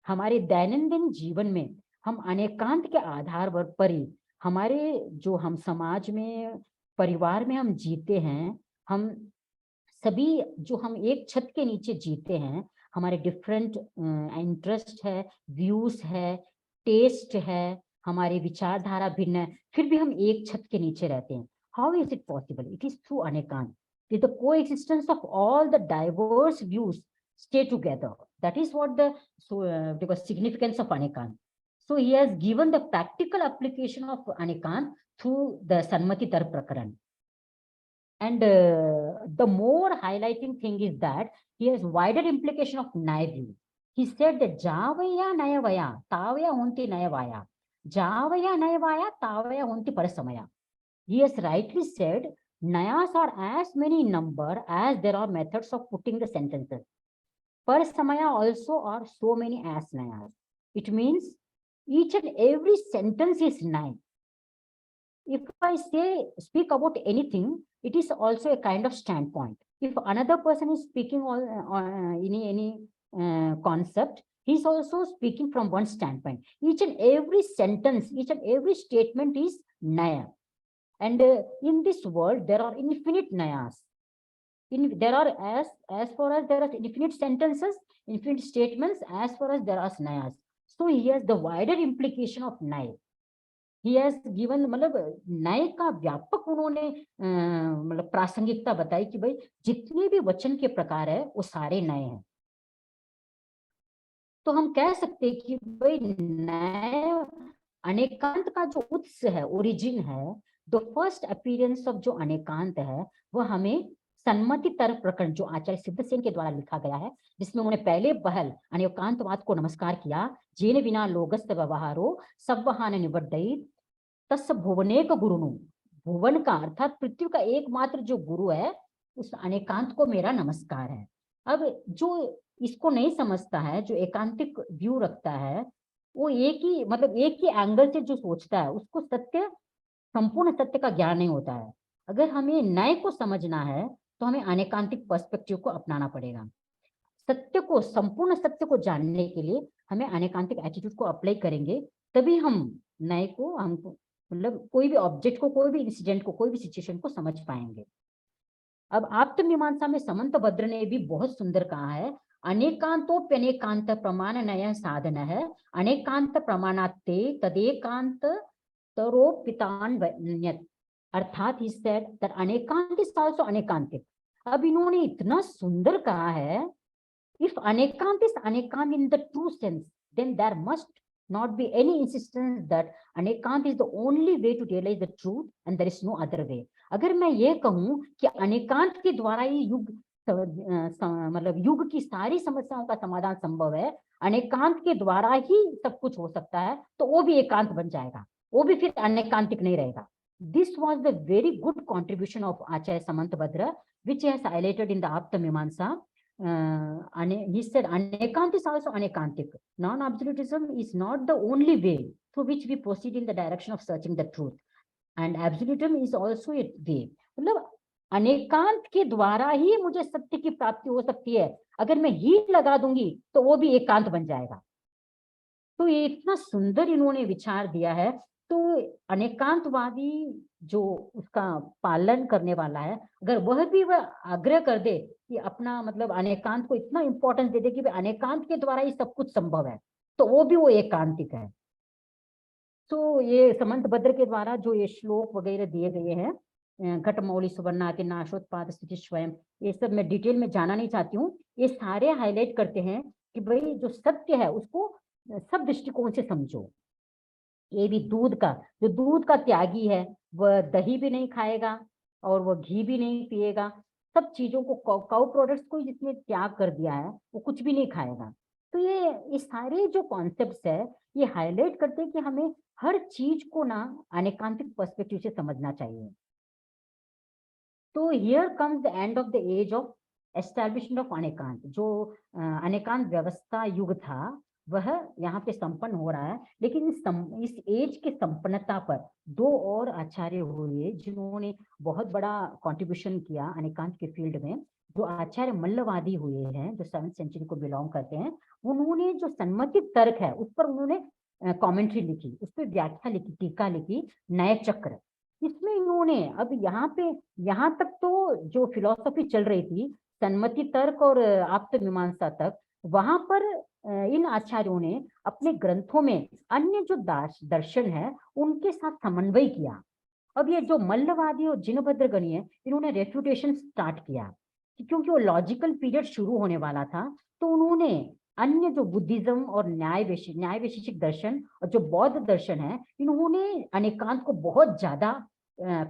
हमारे दैनंदिन जीवन में हम अनेकांत के आधार पर ही हमारे जो हम समाज में परिवार में हम जीते हैं, हम सभी जो हम एक छत के नीचे जीते हैं, हमारे डिफरेंट इंटरेस्ट है, व्यूज है, टेस्ट है, हमारी विचारधारा भिन्न है, फिर भी हम एक छत के नीचे रहते हैं. How is it possible? It is through Anekanta. The coexistence of all the diverse views stay together. That is what the significance of Anekant. So he has given the practical application of Anekant through the Sanmati Tark Prakaran. And the more highlighting thing is that he has wider implication of Naya view. He said that Javaya Nayavaya, Tavaya Honti Nayavaya, Javaya Nayavaya, Tavaya Honti Parasamaya. He has rightly said, Nayas are as many in number as there are methods of putting the sentences. Parasamaya also are so many as Nayas. It means each and every sentence is Naya. If I speak about anything, it is also a kind of standpoint. If another person is speaking any concept, he is also speaking from one standpoint. Each and every sentence, each and every statement is Naya. And in this world, there are infinite Nayas. There are as far as there are infinite sentences, infinite statements, as far as there are Nayas. So he has the wider implication of Naya. He has given मतलब नए का व्यापक उन्होंने मतलब प्रासंगिकता बताई कि भाई जितने भी वचन के प्रकार है वो सारे नए हैं. तो हम कह सकते हैं कि भाई नए अनेकांत का जो उत्स है, ओरिजिन है, द फर्स्ट अपीयरेंस ऑफ जो अनेकांत है वो हमें सन्मति तर्क प्रकरण जो आचार्य सिद्धसेन के द्वारा लिखा गया है, जिसमें उन्होंने पहले पहल अनेकांतवाद को नमस्कार किया. जेन विना लोगस्त व्यवहारो सव्वहान निवर्दयित तस् भुवनेक गुरुनु. भुवन का अर्थात पृथ्वी का एकमात्र जो गुरु है, उस अनेकांत को मेरा नमस्कार है. अब जो इसको नहीं समझता है, जो एकांतिक व्यू रखता है, वो एक ही एंगल से जो सोचता है, उसको संपूर्ण सत्य का ज्ञान नहीं होता है. अगर हमें नए को समझना है तो हमें अनेकांतिक पर्सपेक्टिव को अपनाना पड़ेगा. सत्य को, संपूर्ण सत्य को जानने के लिए हमें अनेकांतिक एटीट्यूड को अप्लाई करेंगे, तभी हम नए को, हमको मतलब कोई भी ऑब्जेक्ट को, कोई भी इंसिडेंट को, कोई भी सिचुएशन को समझ पाएंगे. अब आत्ममीमांसा में समंतभद्र ने भी बहुत सुंदर कहा है, अनेकांतोप्यनेकांत प्रमाण नय साधन है, अनेकांत प्रमाणाते तदेकांत तरोपितान्वयत्. अर्थात he said that Anekanta is also Anekantika. अब इन्होंने इतना सुंदर कहा है, if anekant is anekant in the true sense, then there must not be any insistence that anekant is the only way to realize the truth and there is no other way. अगर मैं ये कहूं कि अनेकांत के द्वारा ही युग की सारी समस्याओं का समाधान संभव है, अनेकांत के द्वारा ही सब कुछ हो सकता है, तो वो भी एकांत बन जाएगा, वो भी फिर अनेकांतिक नहीं रहेगा. This was the very good contribution of Acharya Samantbhadra, which he has highlighted in the Apta Mimamsa. He said Anekant is also Anekantik. Non-absolutism is not the only way through which we proceed in the direction of searching the truth, and absolutism is also a way. मतलब अनेकांत के द्वारा ही मुझे सत्य की प्राप्ति हो सकती है, अगर मैं ही लगा दूंगी तो वो भी एकांत बन जाएगा. तो ये इतना सुंदर इन्होंने विचार दिया है. तो अनेकांतवादी जो उसका पालन करने वाला है, अगर वह भी वह आग्रह कर दे कि अपना मतलब अनेकांत को इतना इंपॉर्टेंस दे दे कि अनेकांत के द्वारा ही सब कुछ संभव है, तो वो भी वो एकांतिक है. तो ये समंतभद्र के द्वारा जो ये श्लोक वगैरह दिए गए हैं, घटमौली सुवर्णाति नाशोत्पाद स्थिति स्वयं, ये सब मैं डिटेल में जाना नहीं चाहती हूँ. ये सारे हाईलाइट करते हैं कि भाई जो सत्य है उसको सब दृष्टिकोण से समझो. ये भी दूध का त्यागी है, वह दही भी नहीं खाएगा और वह घी भी नहीं पिएगा. सब चीजों को काउ प्रोडक्ट्स को जिसने त्याग कर दिया है वो कुछ भी नहीं खाएगा। तो ये सारे जो कॉन्सेप्ट्स है ये हाईलाइट करते हैं कि हमें हर चीज को ना अनेकांतिक पर्सपेक्टिव से समझना चाहिए। तो here comes the end of the age of establishment of Anekanta. जो अनेकांत व्यवस्था युग था वह यहाँ पे संपन्न हो रहा है, लेकिन इस एज के संपन्नता पर दो और आचार्य हुए जिन्होंने बहुत बड़ा कंट्रीब्यूशन किया अनेकांत के फील्ड में। जो आचार्य मल्लवादी हुए हैं, जो 7th सेंचुरी को बिलोंग करते हैं, उन्होंने जो सन्मति तर्क है उस पर उन्होंने कमेंट्री लिखी, उस पर व्याख्या लिखी, टीका लिखी, नए चक्र। इसमें इन्होंने अब यहाँ तक तो जो फिलॉसफी चल रही थी सन्मति तर्क और आप्त मीमांसा तक, वहां पर इन आचार्यों ने अपने ग्रंथों में अन्य जो दर्शन है उनके साथ समन्वय किया। अब ये जो मल्लवादी और जिनभद्रगणी है इन्होंने रेफ्यूटेशन स्टार्ट किया, क्योंकि वो लॉजिकल पीरियड शुरू होने वाला था। तो उन्होंने अन्य जो बुद्धिज्म और न्याय वैशेषिक दर्शन और जो बौद्ध दर्शन है, इन्होंने अनेकांत को बहुत ज्यादा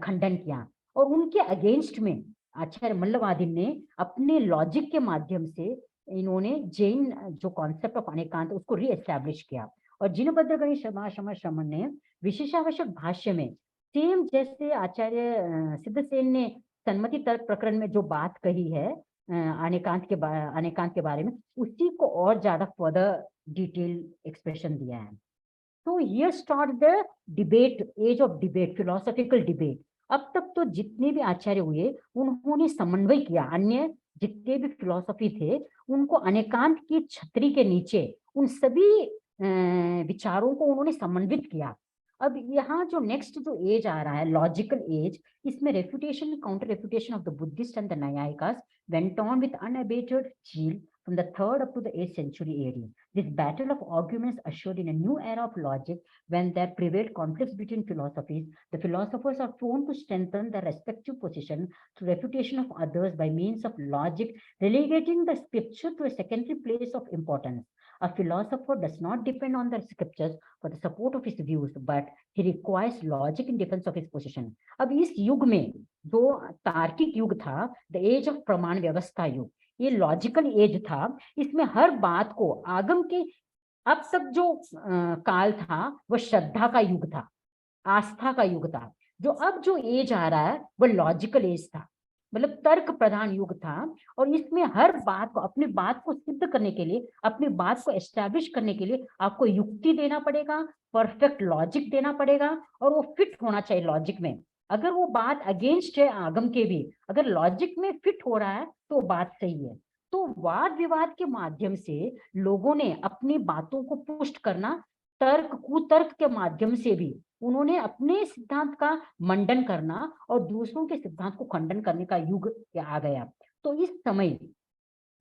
खंडन किया। और उनके अगेंस्ट में आचार्य मल्लवादी ने अपने लॉजिक के माध्यम से इन्होंने जैन जो कॉन्सेप्ट ऑफ अनेकांत उसको रीएस्टैब्लिश किया। और जिनभद्रगणी श्रमण ने विशेषावश्यक भाष्य में सेम जैसे आचार्य सिद्धसेन ने सन्मति तर्क प्रकरण में जो बात कही है अनेकांत के बारे में, उसी को और ज्यादा फर्दर डिटेल एक्सप्रेशन दिया है। तो here start the debate, age of debate, philosophical debate. अब तक तो जितने भी आचार्य हुए उन्होंने समन्वय किया, अन्य जितने भी फिलोसफी थे उनको अनेकांत की छतरी के नीचे उन सभी विचारों को उन्होंने समन्वित किया। अब यहाँ जो नेक्स्ट जो एज आ रहा है लॉजिकल एज, इसमें refutation counter refutation of the Buddhist and the Naiyayikas went on with unabated zeal from the 3rd up to the 8th century AD. This battle of arguments ushered in a new era of logic when there prevailed conflicts between philosophies. The philosophers are prone to strengthen their respective position through refutation of others by means of logic, relegating the scripture to a secondary place of importance. A philosopher does not depend on the scriptures for the support of his views, but he requires logic in defense of his position. अब इस युग में जो तार्किक युग था, the age of प्रमाण व्यवस्था युग, ये लॉजिकल एज था। इसमें हर बात को आगम के, अब तक जो काल था वह श्रद्धा का युग था, आस्था का युग था। जो अब जो एज आ रहा है वह लॉजिकल एज था, मतलब तर्क प्रधान युग था। और इसमें हर बात को, अपनी बात को सिद्ध करने के लिए, अपनी बात को एस्टैब्लिश करने के लिए आपको युक्ति देना पड़ेगा, परफेक्ट लॉजिक देना पड़ेगा, और वो फिट होना चाहिए लॉजिक में। अगर वो बात अगेंस्ट है आगम के भी, अगर लॉजिक में फिट हो रहा है तो बात सही है। तो वाद विवाद के माध्यम से लोगों ने अपनी बातों को पुष्ट करना, तर्क कुतर्क के माध्यम से भी उन्होंने अपने सिद्धांत का मंडन करना और दूसरों के सिद्धांत को खंडन करने का युग आ गया। तो इस समय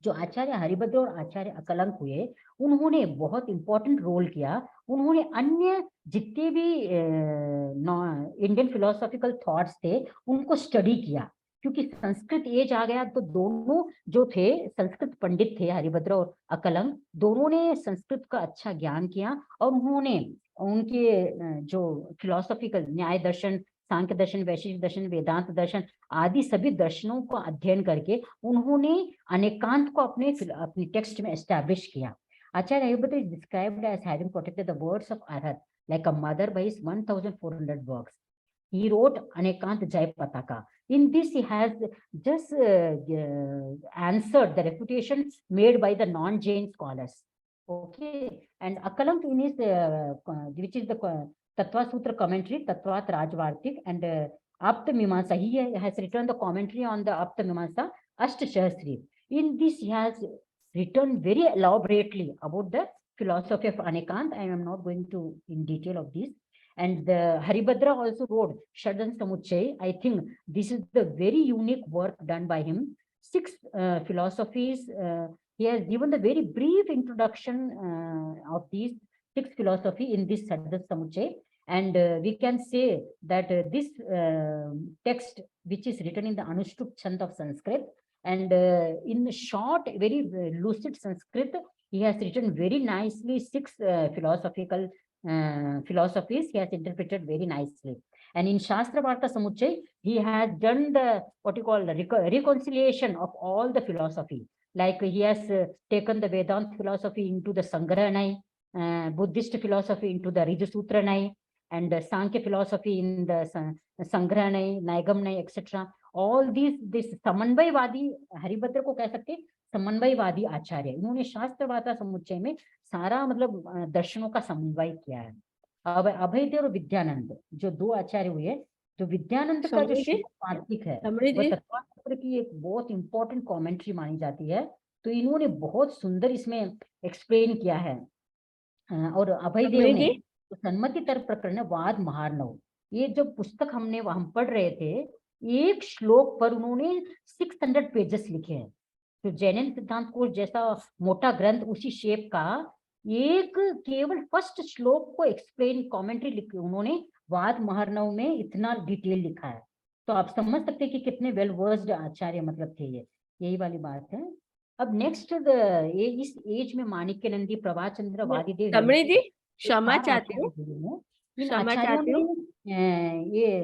जो आचार्य हरिभद्र और आचार्य अकलंक हुए, उन्होंने बहुत इंपॉर्टेंट रोल किया। उन्होंने अन्य जितने भी इंडियन फिलोसॉफिकल थॉट्स थे उनको स्टडी किया, क्योंकि संस्कृत एज आ गया। तो दोनों जो थे संस्कृत पंडित थे, हरिभद्र और अकलंक, दोनों ने संस्कृत का अच्छा ज्ञान किया। और उन्होंने उनके जो फिलोसॉफिकल न्याय दर्शन, सांख्य दर्शन, वैशेषिक दर्शन, वेदांत दर्शन आदि सभी दर्शनों को अध्ययन करके उन्होंने अनेकांत को अपने टेक्स्ट में एस्टैब्लिश किया। आचार्य Haribhadra is described as having protected the words of Arhat like a mother by his 1400 works. He wrote Anekant Jai Pataka. In this, he has just answered the refutation made by the non-Jain scholars. Okay, and Akalank in his, which is the Tattva Sutra commentary, Tattvat Rajvartik, and Apta Mimamsa, he has written the commentary on the Apta Mimamsa, Ashtashasri. In this, he has written very elaborately about the philosophy of Anekant. I am not going to in detail of this. And Haribhadra also wrote Shadan Samuchay. I think this is the very unique work done by him. 6 philosophies. He has given the very brief introduction of these 6 philosophy in this Shadan Samuchay. And we can say that this text, which is written in the Anushtup Chand of Sanskrit, and in short, very lucid Sanskrit, he has written very nicely 6 philosophical philosophies. He has interpreted very nicely. And in Shastra Varta Samuchay, he has done the what you call the reconciliation of all the philosophy. Like he has taken the Vedanta philosophy into the Sangranai, Buddhist philosophy into the Rijasutranai, and the Sankhya philosophy in the Sangranai, Naigamnai, etc. All these this समन्वयवादी Haribhadra को कह सकते हैं समन्वयवादी आचार्य, इन्होंने शास्त्र वार्ता समुच्चय में सारा मतलब दर्शनों का समन्वय किया है। अब अभयदेव और विद्यानंद जो दो आचार्य हुए, जो विद्यानंद का जो वार्तिक है वह तत्वशास्त्र की एक बहुत इंपॉर्टेंट कमेंट्री मानी जाती है, तो इन्होंने बहुत सुंदर इसमें एक्सप्लेन किया है। और अभयदेव ने तो सन्मति तर्क प्रकरण वाद महार्णव, ये जो पुस्तक हम पढ़ रहे थे, एक श्लोक पर उन्होंने 600 पेजेस लिखे हैं। तो जैन सिद्धांत कोश जैसा मोटा ग्रंथ उसी शेप का एक केवल फर्स्ट श्लोक को एक्सप्लेन कमेंट्री लिखी उन्होंने वाद महार्णव में, इतना डिटेल लिखा है। तो आप समझ सकते हैं कि कितने वेल वर्स्ड आचार्य मतलब थे ये, यही वाली बात है। अब नेक्स्ट इस एज में माणिक्य नंदी, प्रभाचंद्र, वादिदेव, समणी जी क्षमा चाहती हूँ, इन आचार्यों ने ये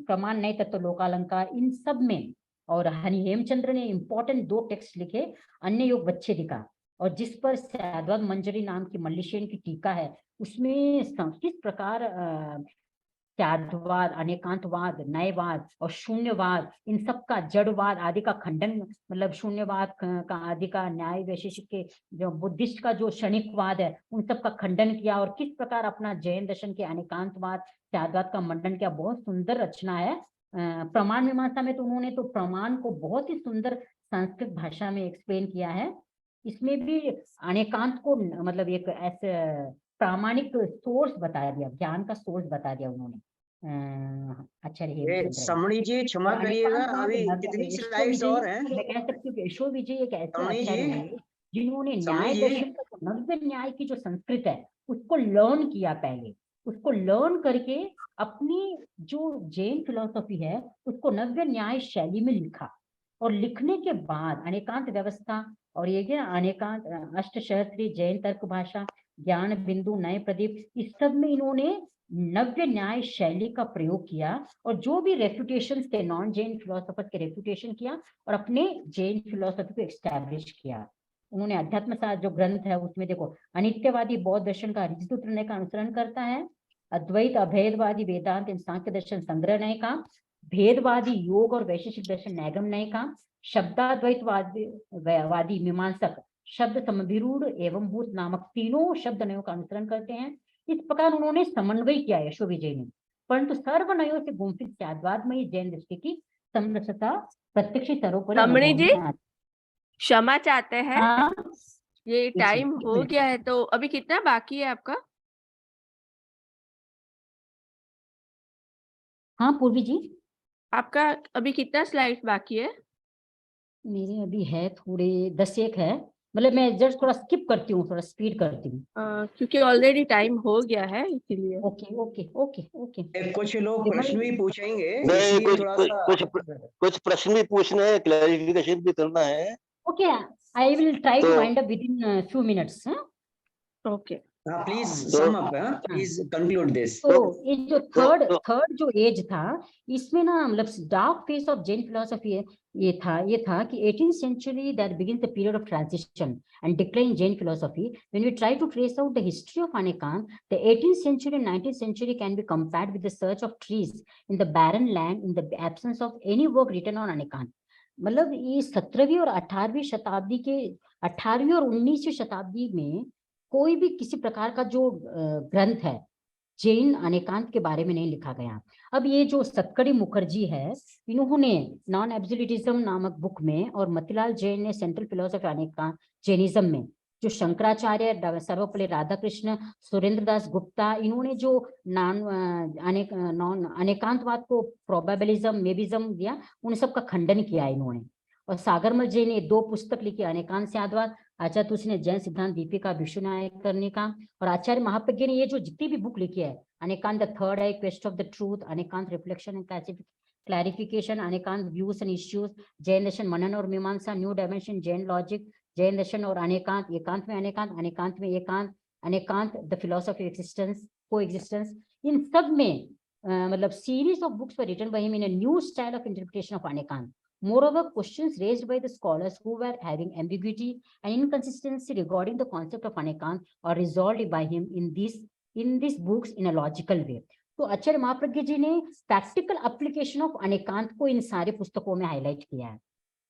प्रमाण नहीं तत्व लोकालंकार इन सब में, और हरि हेमचंद्र ने इंपॉर्टेंट 2 टेक्स्ट लिखे, अन्य योग वच्छेदिका, और जिस पर सैद्वाद मंजरी नाम की मल्लिशेन की टीका है, उसमें किस प्रकार त्यागवाद, अनेकांतवाद, नयवाद और शून्यवाद, इन सब का जड़वाद आदि का खंडन, मतलब शून्यवाद का आदि का, न्याय वैशेषिक के जो बुद्धिस्ट का जो क्षणिकवाद है उन सब का खंडन किया, और किस प्रकार अपना जैन दर्शन के अनेकांतवाद, त्यागवाद का मंडन किया। बहुत सुंदर रचना है। प्रमाण मीमांसा में तो उन्होंने तो प्रमाण को बहुत ही सुंदर संस्कृत भाषा में एक्सप्लेन किया है। इसमें भी अनेकांत को मतलब एक ऐसे प्रामाणिक सोर्स बता दिया, ज्ञान का सोर्स बता दिया उन्होंने। अच्छा समणी जी क्षमा करिएगा, अभी कितनी स्लाइड्स और हैं? मैं कह सकती हूँ यशो विजय एक ऐसे आचार्य हैं जिन्होंने न्याय दर्शन का नव्य न्याय की जो संस्कृत है उसको लर्न किया, पहले उसको लर्न करके अपनी जो जैन फिलोसॉफी है उसको नव्य न्याय शैली में लिखा, और लिखने के बाद अनेकांत व्यवस्था और ये क्या अनेकांत अष्टसहस्त्री जैन तर्क भाषा, ज्ञान बिंदु, नए प्रदीप, इस सब में इन्होंने नव्य न्याय शैली का प्रयोग किया, और जो भी रेफ्यूटेशन थे नॉन जैन फिलोसोफर्स के रेफ्यूटेशन किया और अपने जैन फिलोसफी को एस्टैब्लिश किया। उन्होंने अध्यात्म शास्त्र जो ग्रंथ है उसमें देखो, अनित्यवादी बौद्ध दर्शन का ऋजसूत्र का अनुसरण करता है, अद्वैत अभेदवादी वेदांत इन सांख्य दर्शन संग्रह नय का, भेदवादी योग और वैशेषिक दर्शन नैगम नय का, शब्दाद्वैतवादी मीमांसक शब्द समभिरूढ़ एवं भूत नामक तीनों शब्द नयों का अनुसरण करते हैं। इस प्रकार उन्होंने समन्वय किया यशो विजय ने, परंतु सर्वनयों से गुंफित त्यागवादमयी जैन दृष्टि की समरसता प्रत्यक्ष समणी जी क्षमा चाहते हैं। हाँ, ये टाइम हो गया है, तो अभी कितना बाकी है आपका? हाँ पूर्वी जी, आपका अभी कितना स्लाइड बाकी है? मेरे अभी है थोड़े 10 है, मतलब मैं जस्ट थोड़ा स्किप करती हूँ, थोड़ा स्पीड करती हूँ क्योंकि ऑलरेडी टाइम हो गया है इसीलिए। Okay okay okay okay. कुछ लोग प्रश्न भी पूछेंगे, नहीं, कुछ प्रश्न भी पूछना है, क्लैरिफिकेशन भी करना है। Okay, I will try to wind up within few minutes। Okay, please sum up, please conclude this. तो ये जो थर्ड जो एज था, इसमें ना मतलब dark face of Jain philosophy है, ये था कि 18th century that begins the period of transition and decline in Jain philosophy. When we try to trace out the history of Anekant, the 18th century and 19th century can be compared with the search of trees in the barren land in the absence of any work written on Anekant. मतलब ये 17वीं और 18वीं शताब्दी के 18वीं और 19वीं शताब्दी में कोई भी किसी प्रकार का जो ग्रंथ है जैन अनेकांत के बारे में नहीं लिखा गया। अब ये जो सतकड़ी मुखर्जी है, इन्होंने नॉन एब्सोल्यूटिज्म नामक बुक में और मतीलाल जैन ने सेंट्रल फिलोसफी अनेकांत जैनिज्म में, जो शंकराचार्य, सर्वपल्ली राधाकृष्ण, सुरेंद्र दास गुप्ता, इन्होंने जो नॉन अनेकांतवाद को प्रोबेबिलिज्म, मेबिज्म दिया, उन सब का खंडन किया इन्होंने। और सागरमल जैन ने 2 पुस्तक लिखी, अनेकांत सिद्धांतवाद, आचार्य तुलसी ने जैन सिद्धांत दीपिका विश्वनाय करने का, और आचार्य महाप्रज्ञ ने ये जो जितनी भी बुक लिखी है, अनेकांत द थर्ड है, quest of the truth, Anekanta reflection and clarification, Anekanta views and issues, Jain Darshan Manan और Mimansa, new dimension Jain logic, Jain Darshan और अनेकांत, एकांत में अनेकांत, अनेकांत में Ekanta, Anekanta the philosophy of existence, coexistence, इन सब में मतलब series of books were written by him in a new style of interpretation of Anekant. Moreover, questions raised by the scholars who were having ambiguity and inconsistency regarding the concept of Anekant are resolved by him in these books in a logical way. तो आचार्य महाप्रज्ञ जी ने practical application of अनेकांत को इन सारे पुस्तकों में highlight किया है.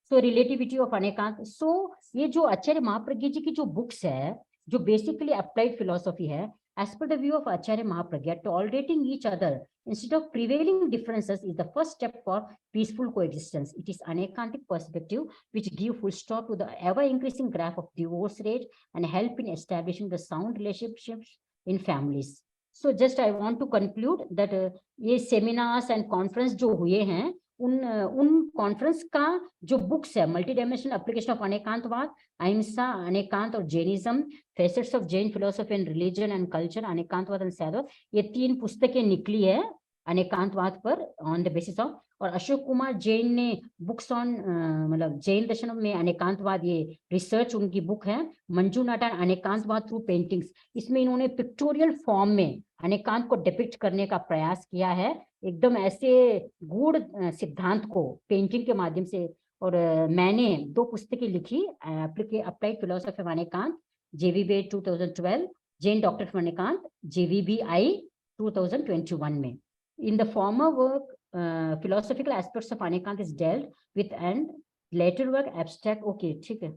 सो relativity of अनेकांत. सो ये जो आचार्य महाप्रज्ञ जी की जो बुक्स है जो बेसिकली अप्लाइड फिलोसॉफी है, as per the view of Acharya Mahapragya, tolerating each other instead of prevailing differences is the first step for peaceful coexistence. It is Anekantic perspective which give full stop to the ever-increasing graph of divorce rate and help in establishing the sound relationships in families. So just I want to conclude that ये seminars and conference जो हुए हैं, उन conference का जो books है, multi dimensional application of Anekantavada, Ahimsa, Anekanta और Jainism, facets of Jain philosophy and religion and culture, Anekantavada and Syadvada, ये 3 पुस्तकें निकली है अनेकांतवाद पर ऑन द बेसिस ऑफ. और अशोक कुमार जैन ने बुक्स ऑन मतलब जैन दर्शन में अनेकांतवाद, ये रिसर्च उनकी बुक है मंजू नाटान अनेकांतवाद थ्रू पेंटिंग्स. इसमें इन्होंने पिक्टोरियल फॉर्म में अनेकांत को डिपिक्ट करने का प्रयास किया है, एकदम ऐसे गूढ़ सिद्धांत को पेंटिंग के माध्यम से. और मैंने 2 पुस्तकें लिखी, applied philosophy of Anekanta JVB 2012, Jain doctrine of Anekanta JVBI 2021 में. In the former work, philosophical aspects of Anekant is dealt with, and later work abstract. Okay, ठीक है.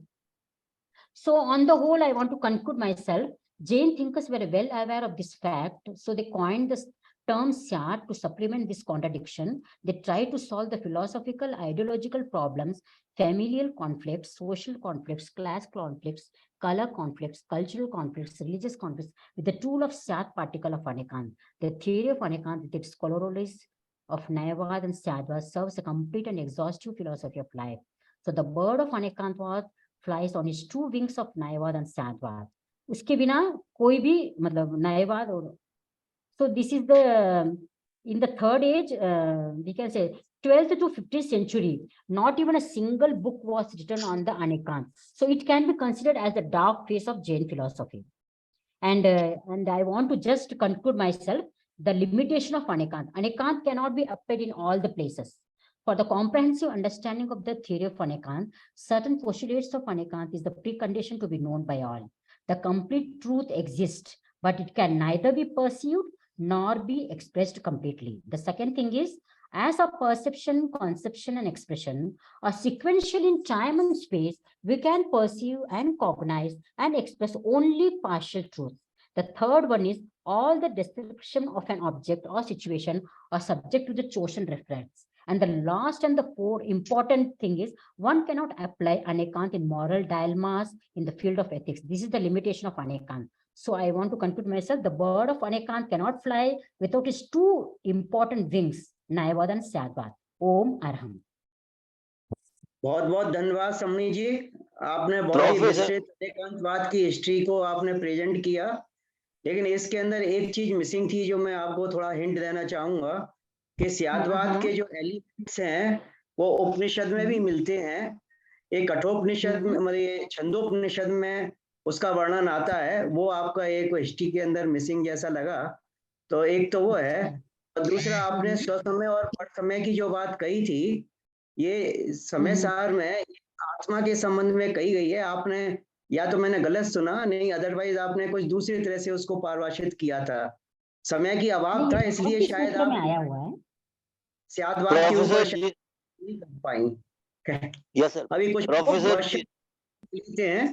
So on the whole, I want to conclude myself. Jain thinkers were well aware of this fact, so they coined the term Syat to supplement this contradiction. They tried to solve the philosophical, ideological problems, familial conflicts, social conflicts, class conflicts, color conflicts, cultural conflicts, religious conflicts, with the tool of Syat particle of Anekant. The theory of Anekant, with its corollaries of Nayavad and Syadvad, serves a complete and exhaustive philosophy of life. So the bird of Anekantwad flies on its 2 wings of Nayavad and Syadvad. उसके बिना कोई भी मतलब न्यायवाद और. So this is the in the third age, we can say 12th to 15th century, not even a single book was written on the Anekant. So it can be considered as the dark phase of Jain philosophy. And I want to just conclude myself, the limitation of Anekant. Anekant cannot be applied in all the places. For the comprehensive understanding of the theory of Anekant, certain postulates of Anekant is the precondition to be known by all. The complete truth exists, but it can neither be perceived nor be expressed completely. The second thing is, as a perception, conception, and expression are sequential in time and space, we can perceive and cognize and express only partial truth. The third one is, all the description of an object or situation are subject to the chosen reference. And the last and the 4th important thing is, one cannot apply Anekant in moral dilemmas in the field of ethics. This is the limitation of Anekant. So I want to conclude myself, the bird of Anekant cannot fly without its 2 important wings, Nayavad and Syadvad. Om Arham. बहुत बहुत धन्यवाद समनी जी, आपने बहुत ही विस्तृत अनेकांतवाद की history को आपने present किया. लेकिन इसके अंदर एक चीज मिसिंग थी जो मैं आपको थोड़ा हिंट देना चाहूंगा कि स्यादवाद के जो एलिमेंट्स हैं वो उपनिषद में भी मिलते हैं. एक कठोपनिषद में, मतलब छंदोपनिषद में उसका वर्णन आता है, वो आपका एक हिस्ट्री के अंदर मिसिंग जैसा लगा. तो एक तो वो है, और दूसरा आपने स्वसमय और परसमय की जो बात कही थी, ये समय सार में आत्मा के संबंध में कही गई है. आपने या तो मैंने गलत सुना, नहीं अदरवाइज आपने कुछ दूसरी तरह से उसको परिभाषित किया था. समय की अभाव था, इसलिए शायद आप आया हुआ है स्यादवाद के ऊपर नहीं कर पाएंगे. Yes sir. अभी कुछ प्रोफेसर क्वेश्चन लेते हैं.